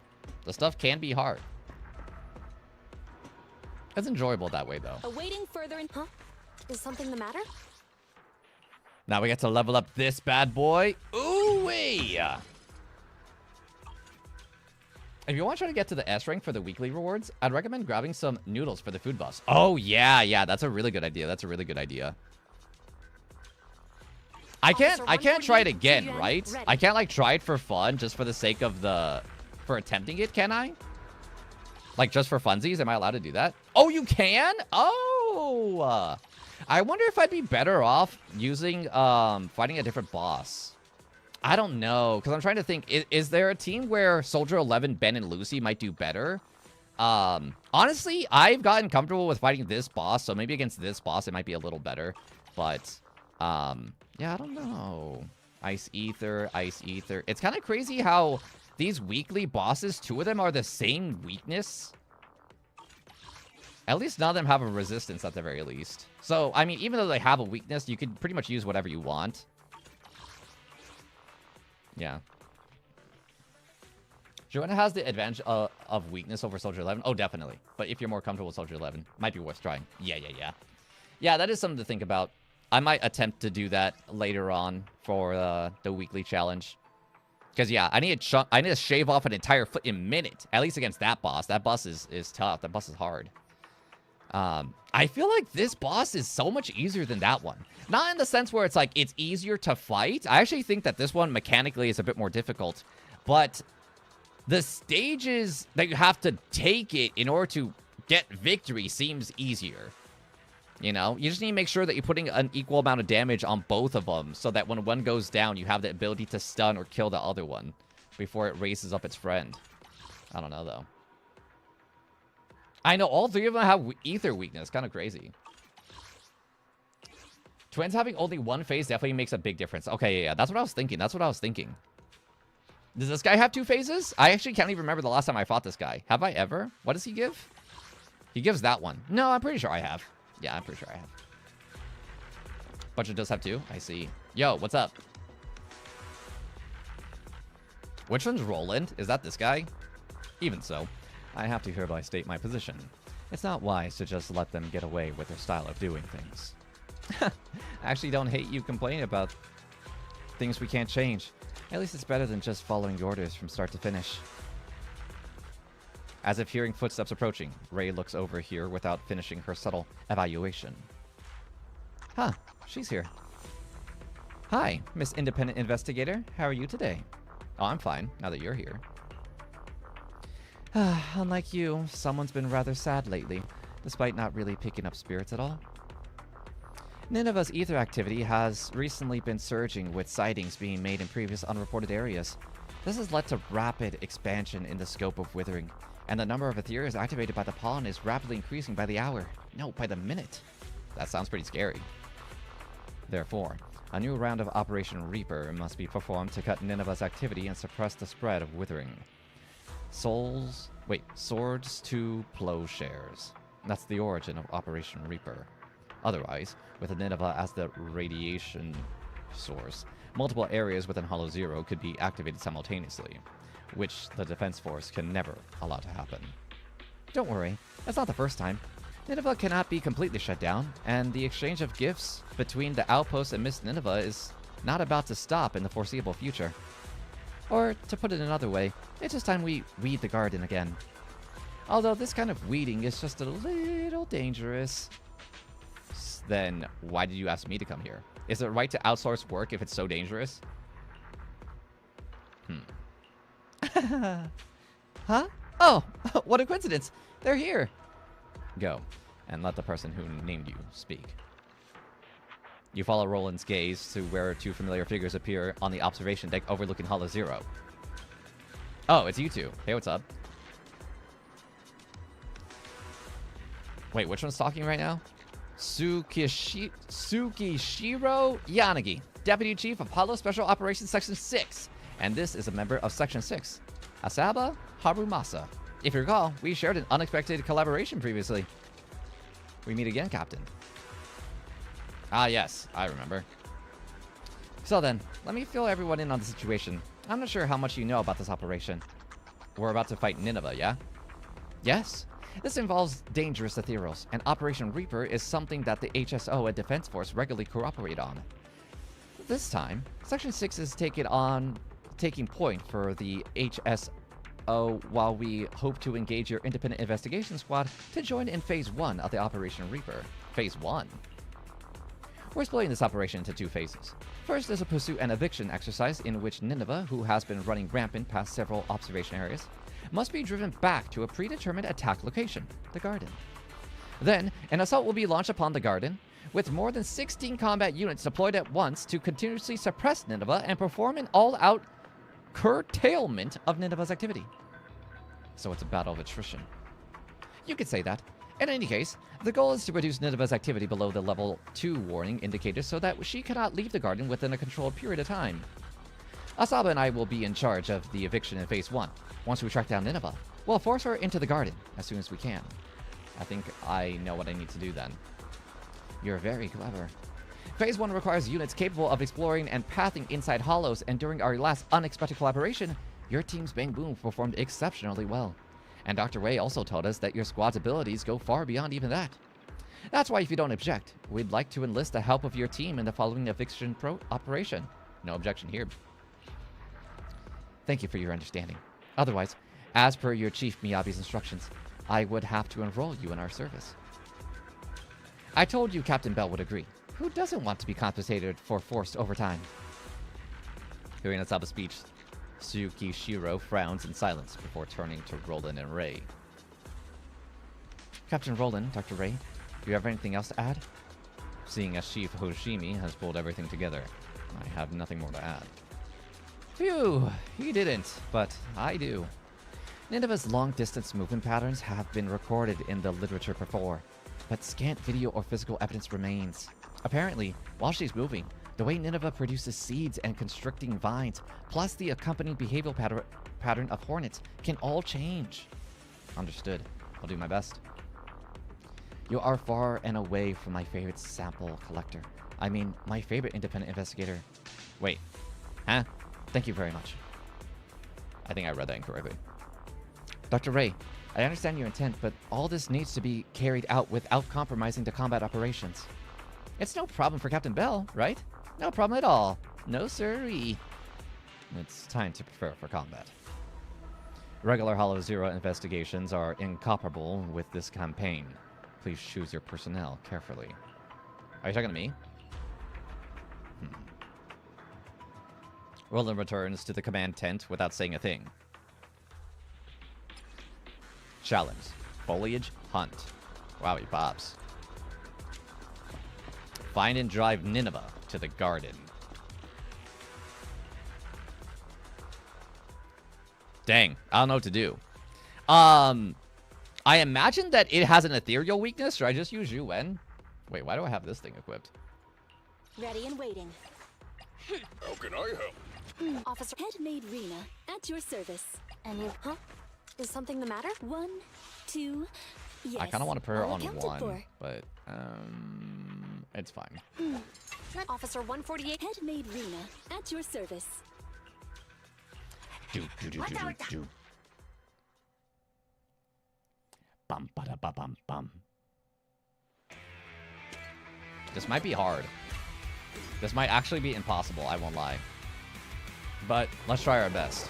The stuff can be hard. It's enjoyable that way, though. Awaiting further in. Huh? Is something the matter? Now we get to level up this bad boy. Ooh-wee! If you want to try to get to the S rank for the weekly rewards, I'd recommend grabbing some noodles for the food boss. Oh, yeah. That's a really good idea. That's a really good idea. I can't try it again, right? I can't, like, try it for fun just for the sake of for attempting it, can I? Like, just for funsies? Am I allowed to do that? Oh, you can? Oh! I wonder if I'd be better off using, fighting a different boss. I don't know, because I'm trying to think, is there a team where Soldier 11, Ben, and Lucy might do better? Honestly, I've gotten comfortable with fighting this boss, so maybe against this boss it might be a little better. But, yeah, I don't know. Ice Ether, Ice Ether. It's kind of crazy how these weekly bosses, 2 of them are the same weakness. At least none of them have a resistance at the very least. So, I mean, even though they have a weakness, you can pretty much use whatever you want. Yeah. Joanna has the advantage of weakness over Soldier 11. Oh, definitely. But if you're more comfortable with Soldier 11, might be worth trying. Yeah. Yeah, that is something to think about. I might attempt to do that later on for the weekly challenge. Because, yeah, I need to shave off an entire foot in a minute. At least against that boss. That boss is tough. That boss is hard. I feel like this boss is so much easier than that one. Not in the sense where it's like, it's easier to fight. I actually think that this one mechanically is a bit more difficult. But the stages that you have to take it in order to get victory seems easier. You know, you just need to make sure that you're putting an equal amount of damage on both of them so that when one goes down, you have the ability to stun or kill the other one before it races up its friend. I don't know, though. I know all 3 of them have ether weakness. Kind of crazy. Twins having only one phase definitely makes a big difference. Okay, yeah, that's what I was thinking. Does this guy have 2 phases? I actually can't even remember the last time I fought this guy. Have I ever? What does he give? He gives that one. No, I'm pretty sure I have. Yeah, I'm pretty sure I have. Butcher does have 2. I see. Yo, what's up? Which one's Roland? Is that this guy? Even so, I have to hereby state my position. It's not wise to just let them get away with their style of doing things. I actually don't hate you complaining about things we can't change. At least it's better than just following orders from start to finish. As if hearing footsteps approaching, Ray looks over here without finishing her subtle evaluation. Huh, she's here. Hi, Miss Independent Investigator. How are you today? Oh, I'm fine, now that you're here. Unlike you, someone's been rather sad lately, despite not really picking up spirits at all. Nineveh's ether activity has recently been surging, with sightings being made in previous unreported areas. This has led to rapid expansion in the scope of withering, and the number of Ethereals activated by the pollen is rapidly increasing by the hour. No, by the minute. That sounds pretty scary. Therefore, a new round of Operation Reaper must be performed to cut Nineveh's activity and suppress the spread of withering. Swords to plowshares. That's the origin of Operation Reaper. Otherwise, with Nineveh as the radiation source, multiple areas within Hollow Zero could be activated simultaneously, which the Defense Force can never allow to happen. Don't worry, that's not the first time. Nineveh cannot be completely shut down, and the exchange of gifts between the Outpost and Miss Nineveh is not about to stop in the foreseeable future. Or, to put it another way, it's just time we weed the garden again. Although this kind of weeding is just a little dangerous. Then why did you ask me to come here? Is it right to outsource work if it's so dangerous? Huh? Oh, what a coincidence. They're here. Go. and let the person who named you speak. You follow Roland's gaze to where two familiar figures appear on the observation deck overlooking Hollow Zero. Oh, it's you two. Hey, what's up? Wait, which one's talking right now? Tsukishiro Yanagi, Deputy Chief of Hollow Special Operations Section 6. And this is a member of Section 6, Asaba Harumasa. If you recall, we shared an unexpected collaboration previously. We meet again, Captain. Ah, yes, I remember. So then, let me fill everyone in on the situation. I'm not sure how much you know about this operation. We're about to fight Nineveh, yeah? Yes. This involves dangerous ethereals, and Operation Reaper is something that the HSO and Defense Force regularly cooperate on. This time, Section 6 is taking point for the HSO while we hope to engage your independent investigation squad to join in Phase 1 of the Operation Reaper. Phase 1? We're splitting this operation into two phases. First is a pursuit and eviction exercise in which Nineveh, who has been running rampant past several observation areas, must be driven back to a predetermined attack location, the Garden. Then, an assault will be launched upon the Garden, with more than 16 combat units deployed at once to continuously suppress Nineveh and perform an all-out curtailment of Nineveh's activity. So it's a battle of attrition. You could say that. In any case, the goal is to reduce Nineveh's activity below the level 2 warning indicator so that she cannot leave the Garden within a controlled period of time. Asaba and I will be in charge of the eviction in Phase 1. Once we track down Nineveh, we'll force her into the Garden as soon as we can. I think I know what I need to do then. You're very clever. Phase 1 requires units capable of exploring and pathing inside hollows, and during our last unexpected collaboration, your team's Bang Boom performed exceptionally well. And Dr. Ray also told us that your squad's abilities go far beyond even that. That's why, if you don't object, we'd like to enlist the help of your team in the following eviction operation. No objection here. Thank you for your understanding. Otherwise, as per your Chief Miyabi's instructions, I would have to enroll you in our service. I told you Captain Bell would agree. Who doesn't want to be compensated for forced overtime? Hearing Asaba's speech, Tsukishiro frowns in silence before turning to Roland and Ray. Captain Roland, Dr. Ray, do you have anything else to add? Seeing as Chief Hoshimi has pulled everything together, I have nothing more to add. Phew, he didn't, but I do. Nineveh's long-distance movement patterns have been recorded in the literature before, but scant video or physical evidence remains. Apparently, while she's moving, the way Nineveh produces seeds and constricting vines, plus the accompanying behavioral pattern of hornets, can all change. Understood. I'll do my best. You are far and away from my favorite sample collector. I mean, my favorite independent investigator. Wait. Huh? Thank you very much. I think I read that incorrectly. Dr. Ray, I understand your intent, but all this needs to be carried out without compromising the combat operations. It's no problem for Captain Bell, right? No problem at all. No siree. It's time to prepare for combat. Regular Hollow Zero investigations are incomparable with this campaign. Please choose your personnel carefully. Are you talking to me? Roland returns to the command tent without saying a thing. Challenge. Foliage Hunt. Wow, he pops. Find and drive Nineveh to the Garden. Dang, I don't know what to do. I imagine that it has an ethereal weakness, or I just use UN. Wait, why do I have this thing equipped? Ready and waiting. How can I help? Officer Headmaid Rena, at your service. And you, huh? Is something the matter? 1, 2, yes. I kind of want to put her all on accounted 1, for. but it's fine. Officer 148, Headmaid Rena, at your service. Do. Bum ba da ba bum bum. This might be hard. This might actually be impossible, I won't lie. But let's try our best.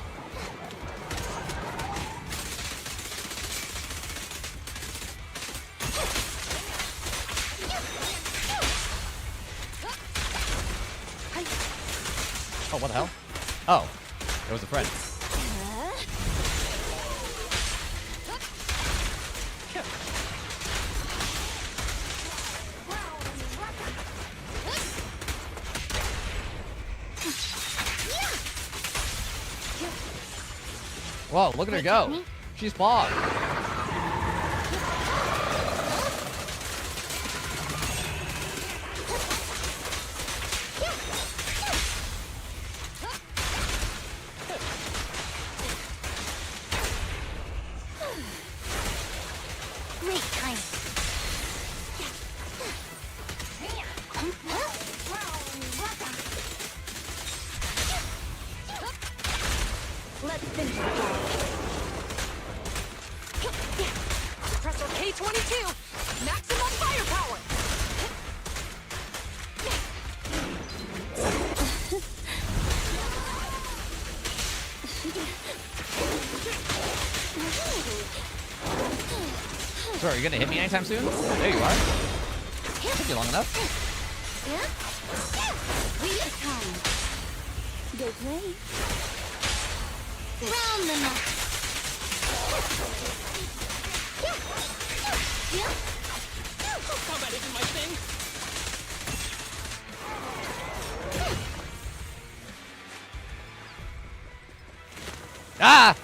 Oh, what the hell? Oh, it was a friend. Whoa, look at her go. She's Pog. Great time. Let's finish it. Suppressor K-22. Maximum firepower. So, are you gonna hit me anytime soon? There you are. Took you long enough. We are time. Go play. Round the knot. Combat isn't my thing. Ah!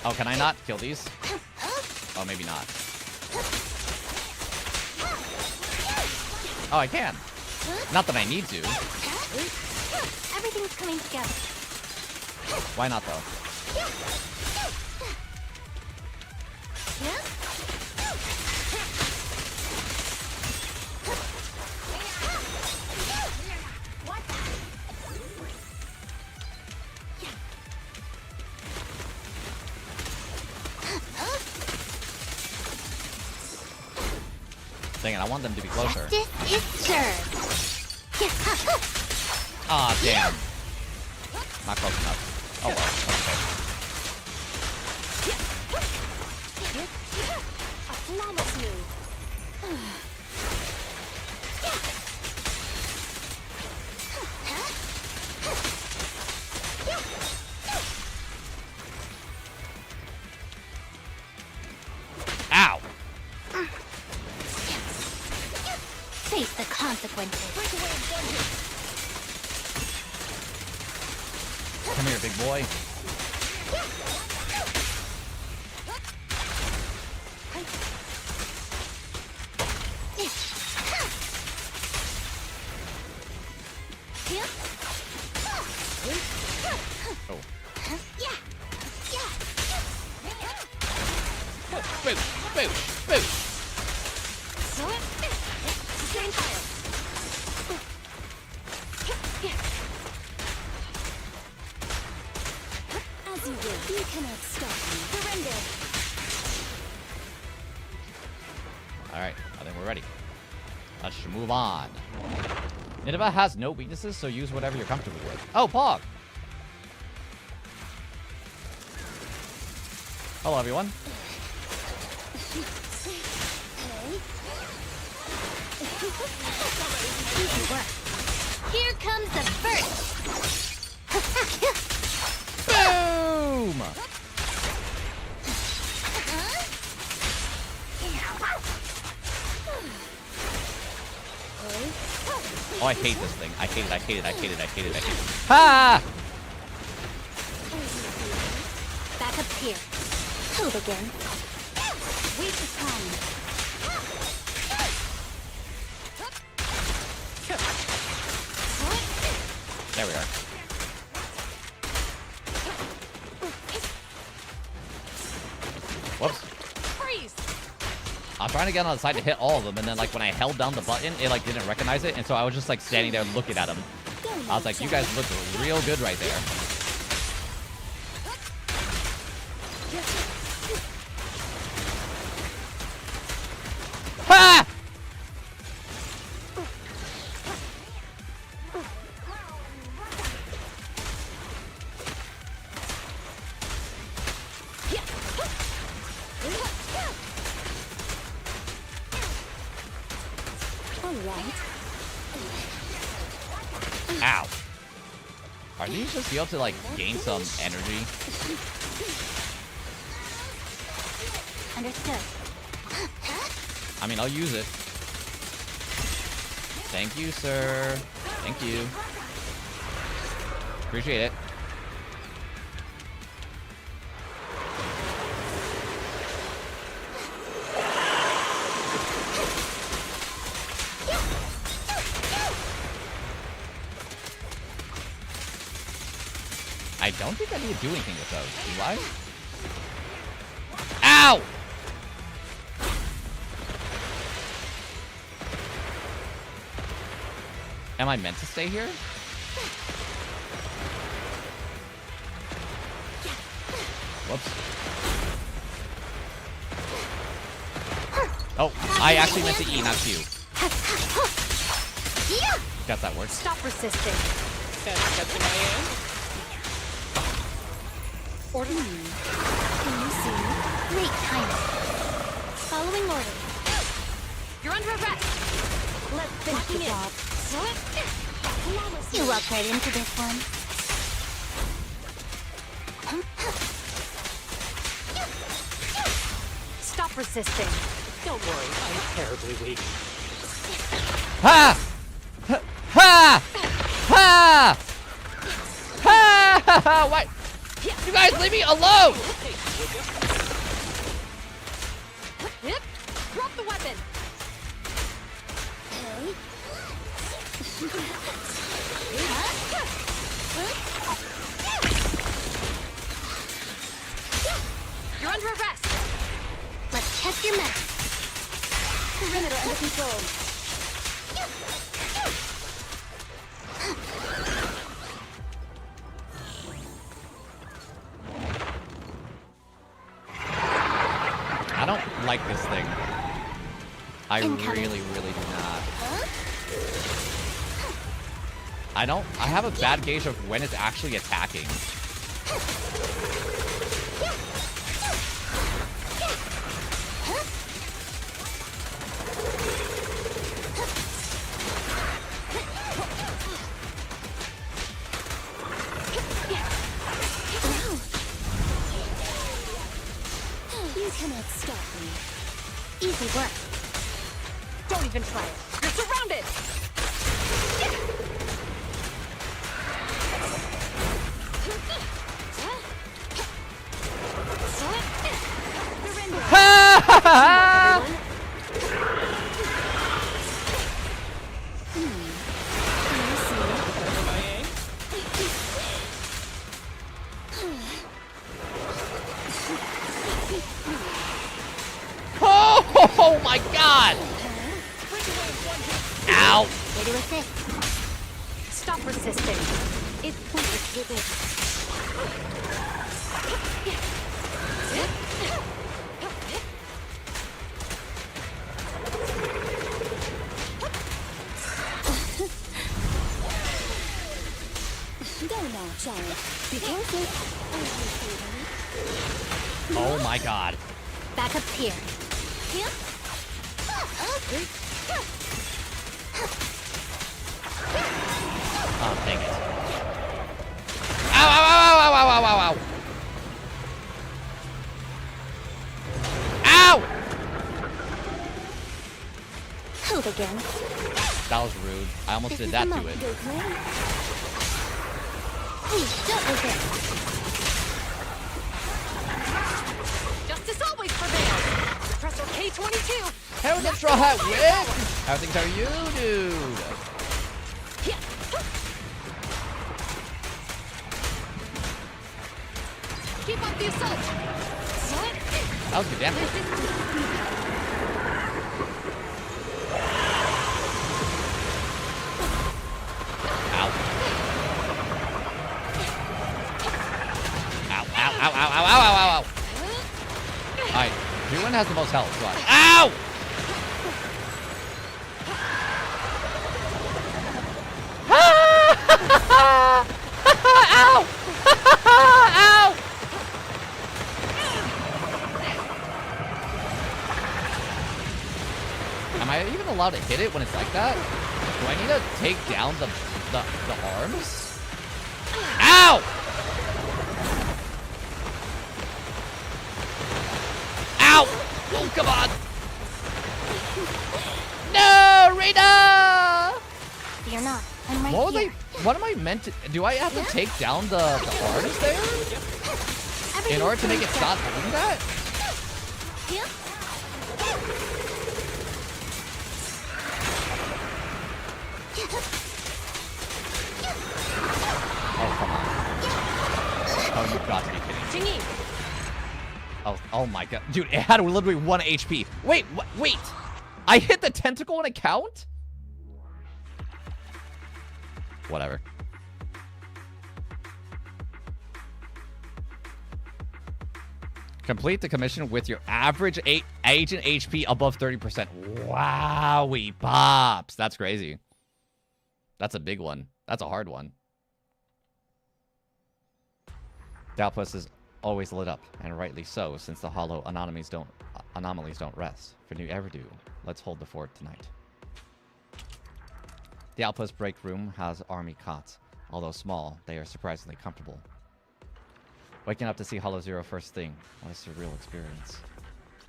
Oh, can I not kill these? Oh, maybe not. Oh, I can. Not that I need to. Everything's coming together. Why not, though? Dang it, I want them to be closer. Justice is served. Ah, damn. Not close enough. Oh well, A flawless move. okay. Ow! Face the consequences. Come here, big boy. Oh. Boo! Boo! Boo! Sustain fire. As you will. You cannot stop me. Surrender. Alright, I think we're ready. Let's move on. Nineveh has no weaknesses, so use whatever you're comfortable with. Oh, Pog! Hello, everyone. Here comes the first. Boom! Oh, I hate this thing. I hate it, I hate it, I hate it, I hate it, I hate it. Ha! Back up here. Hold again. Wait for time. There we are. Whoops. Freeze. I'm trying to get on the side to hit all of them, and then, like, when I held down the button, it, like, didn't recognize it, and so I was just, like, standing there looking at him. I was like, you guys look real good right there. Ha! Alright. Ow. Are these just be able to, like, gain some energy? Understood. I mean, I'll use it. Thank you, sir. Thank you. Appreciate it. I don't think I need to do anything with those, do I? Ow! Am I meant to stay here? Whoops. Oh, I actually meant to E, not Q. Got that works. Stop resisting. That's catching my hand. Order. Can you see me? Great timing. Following order. You're under arrest. Let's finish the job. You walked right into this one. Stop resisting. Don't worry, I'm terribly weak. Ha! Ha! Ha! Ha! Ha! Why? You guys leave me alone! Yep. Drop the weapon. You're under arrest. Let's check your map. Perimeter under control. I don't like this thing. I Incoming. really, really do not. I have a bad gauge of when it's actually attacking. You cannot stop me. Easy work. Don't even try it. You're surrounded. Surrender. Ha! Ha! Ha! Oh my god! Ow! Way to assist. Stop resisting. It's pointless with it. Go now, child. Be careful. Oh my god. Backup's here. Oh, dang it. Ow, ow, ow, ow, ow, ow, ow, ow. Ow! Hold again. That was rude. I almost This did is that the to moment. it. Please, don't resist. Justice always prevails. Suppressor K-22. How the straw hat win? How things are you, dude? Keep up the assault. That was good damage. Ow. Ow, ow, ow, ow, ow, ow, ow, ow, ow. Alright, Julian has the most health, so ow! Ow! Ow! Am I even allowed to hit it when it's like that? Do I need to take down the arms? Ow! Ow! Oh, come on! No, Rita! Fear not. I'm right What was here. What am I meant to... Do I have to take down the artist there? In order to make it stop doing that? Yeah. Oh, come on. Oh, you've got to be kidding me. Oh my god. Dude, it had literally 1 HP. Wait, wait. I hit the tentacle and it count? Whatever. Complete the commission with your average agent HP above 30%. Wowie pops. That's crazy. That's a big one. That's a hard one. The outpost is always lit up, and rightly so, since the hollow anomalies don't rest. For new Eridu, let's hold the fort tonight. The outpost break room has army cots. Although small, they are surprisingly comfortable. Waking up to see Hollow Zero first thing. What a surreal experience.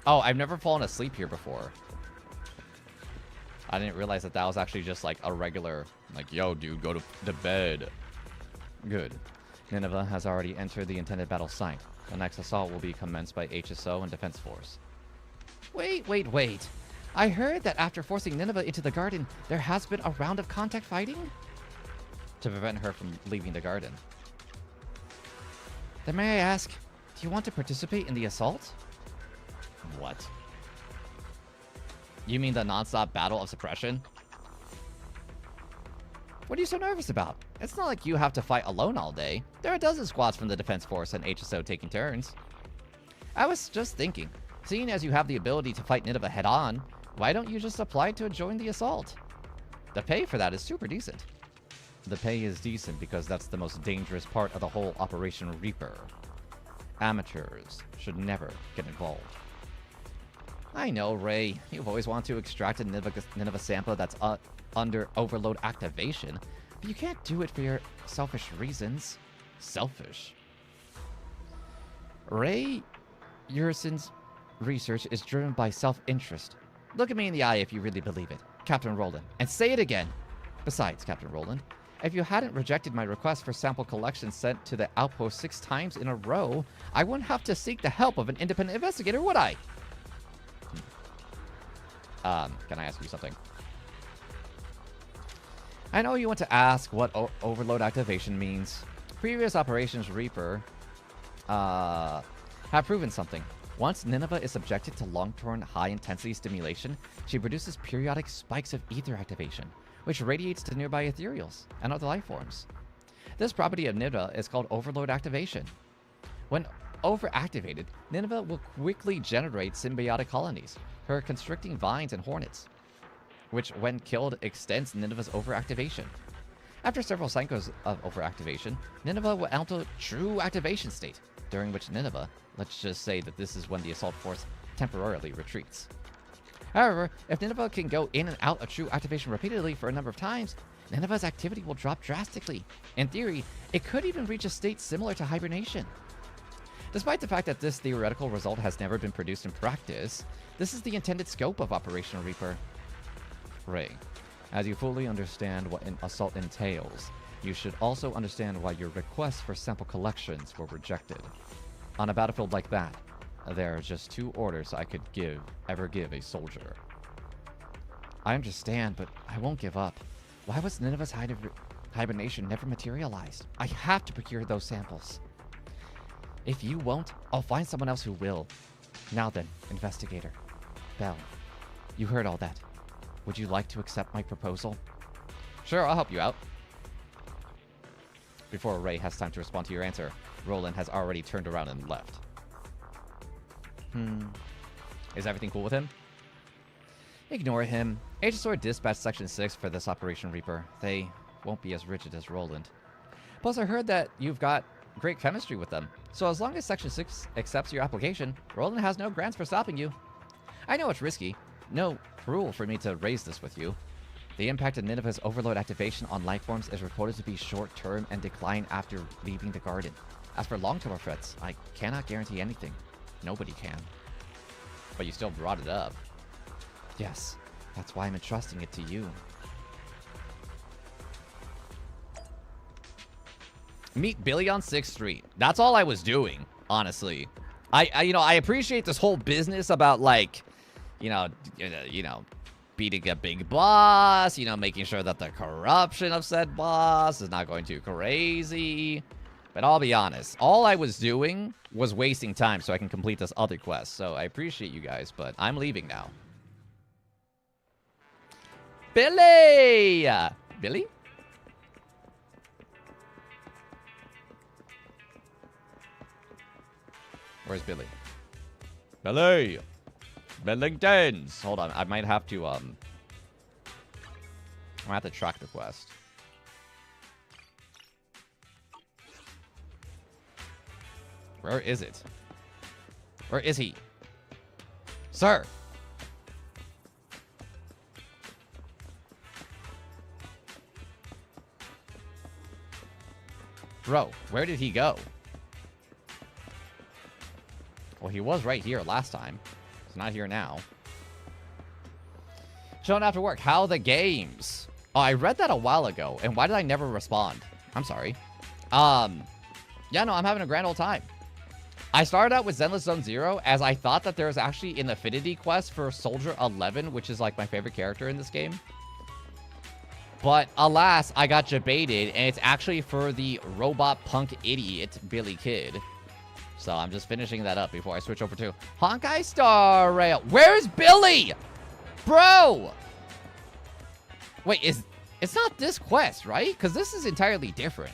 Oh, I've never fallen asleep here before. I didn't realize that that was actually just like a regular, like, yo, dude, go to bed. Good. Nineveh has already entered the intended battle site. The next assault will be commenced by HSO and Defense Force. Wait. I heard that after forcing Nineveh into the garden, there has been a round of contact fighting? To prevent her from leaving the garden. Then may I ask, do you want to participate in the assault? What? You mean the non-stop battle of suppression? What are you so nervous about? It's not like you have to fight alone all day. There are a dozen squads from the Defense Force and HSO taking turns. I was just thinking, seeing as you have the ability to fight Nineveh head-on, why don't you just apply to join the assault? The pay for that is super decent. The pay is decent because that's the most dangerous part of the whole Operation Reaper. Amateurs should never get involved. I know, Ray. You've always wanted to extract a Nineveh sample that's under overload activation, but you can't do it for your selfish reasons. Selfish? Ray Urson's research is driven by self-interest. Look at me in the eye if you really believe it, Captain Roland, and say it again. Besides, Captain Roland, if you hadn't rejected my request for sample collection sent to the outpost 6 times in a row, I wouldn't have to seek the help of an independent investigator, would I? Can I ask you something? I know you want to ask what overload activation means. Previous Operations Reaper have proven something. Once Nineveh is subjected to long-term high-intensity stimulation, she produces periodic spikes of ether activation, which radiates to nearby ethereals and other life forms. This property of Nineveh is called overload activation. When overactivated, Nineveh will quickly generate symbiotic colonies, her constricting vines and hornets, which when killed extends Nineveh's overactivation. After several cycles of overactivation, Nineveh will enter true activation state, during which Nineveh, let's just say that this is when the assault force temporarily retreats. However, if Nineveh can go in and out of true activation repeatedly for a number of times, Nineveh's activity will drop drastically. In theory, it could even reach a state similar to hibernation. Despite the fact that this theoretical result has never been produced in practice, this is the intended scope of Operation Reaper. Ray, as you fully understand what an assault entails, you should also understand why your requests for sample collections were rejected. On a battlefield like that, there are just 2 orders I could ever give a soldier. I understand, but I won't give up. Why was Nineveh's hibernation never materialized? I have to procure those samples. If you won't, I'll find someone else who will. Now then, investigator. Bell, you heard all that. Would you like to accept my proposal? Sure, I'll help you out. Before Ray has time to respond to your answer, Roland has already turned around and left. Is everything cool with him? Ignore him. HSO dispatched Section 6 for this Operation Reaper. They won't be as rigid as Roland. Plus, I heard that you've got great chemistry with them. So as long as Section 6 accepts your application, Roland has no grounds for stopping you. I know it's risky. No rule for me to raise this with you. The impact of Nineveh's overload activation on life forms is reported to be short-term and decline after leaving the garden. As for long-term effects, I cannot guarantee anything. Nobody can. But you still brought it up. Yes, that's why I'm entrusting it to you. Meet Billy on 6th Street. That's all I was doing, honestly. I appreciate this whole business about, like, beating a big boss, making sure that the corruption of said boss is not going too crazy. But I'll be honest, all I was doing was wasting time so I can complete this other quest. So I appreciate you guys, but I'm leaving now. Billy! Billy? Where's Billy? Billy! Billingtons! Hold on, I might have to, I'm gonna have to track the quest. Where is it? Where is he? Sir! Bro, where did he go? Well, he was right here last time. He's not here now. Showing after work. How the games? Oh, I read that a while ago. And why did I never respond? I'm sorry. Yeah, no, I'm having a grand old time. I started out with Zenless Zone 0 as I thought that there was actually an affinity quest for Soldier 11, which is like my favorite character in this game. But alas, I got jebaited, and it's actually for the robot punk idiot Billy Kid. So I'm just finishing that up before I switch over to Honkai Star Rail. Where's Billy? Bro! Wait, it's not this quest, right? Because this is entirely different.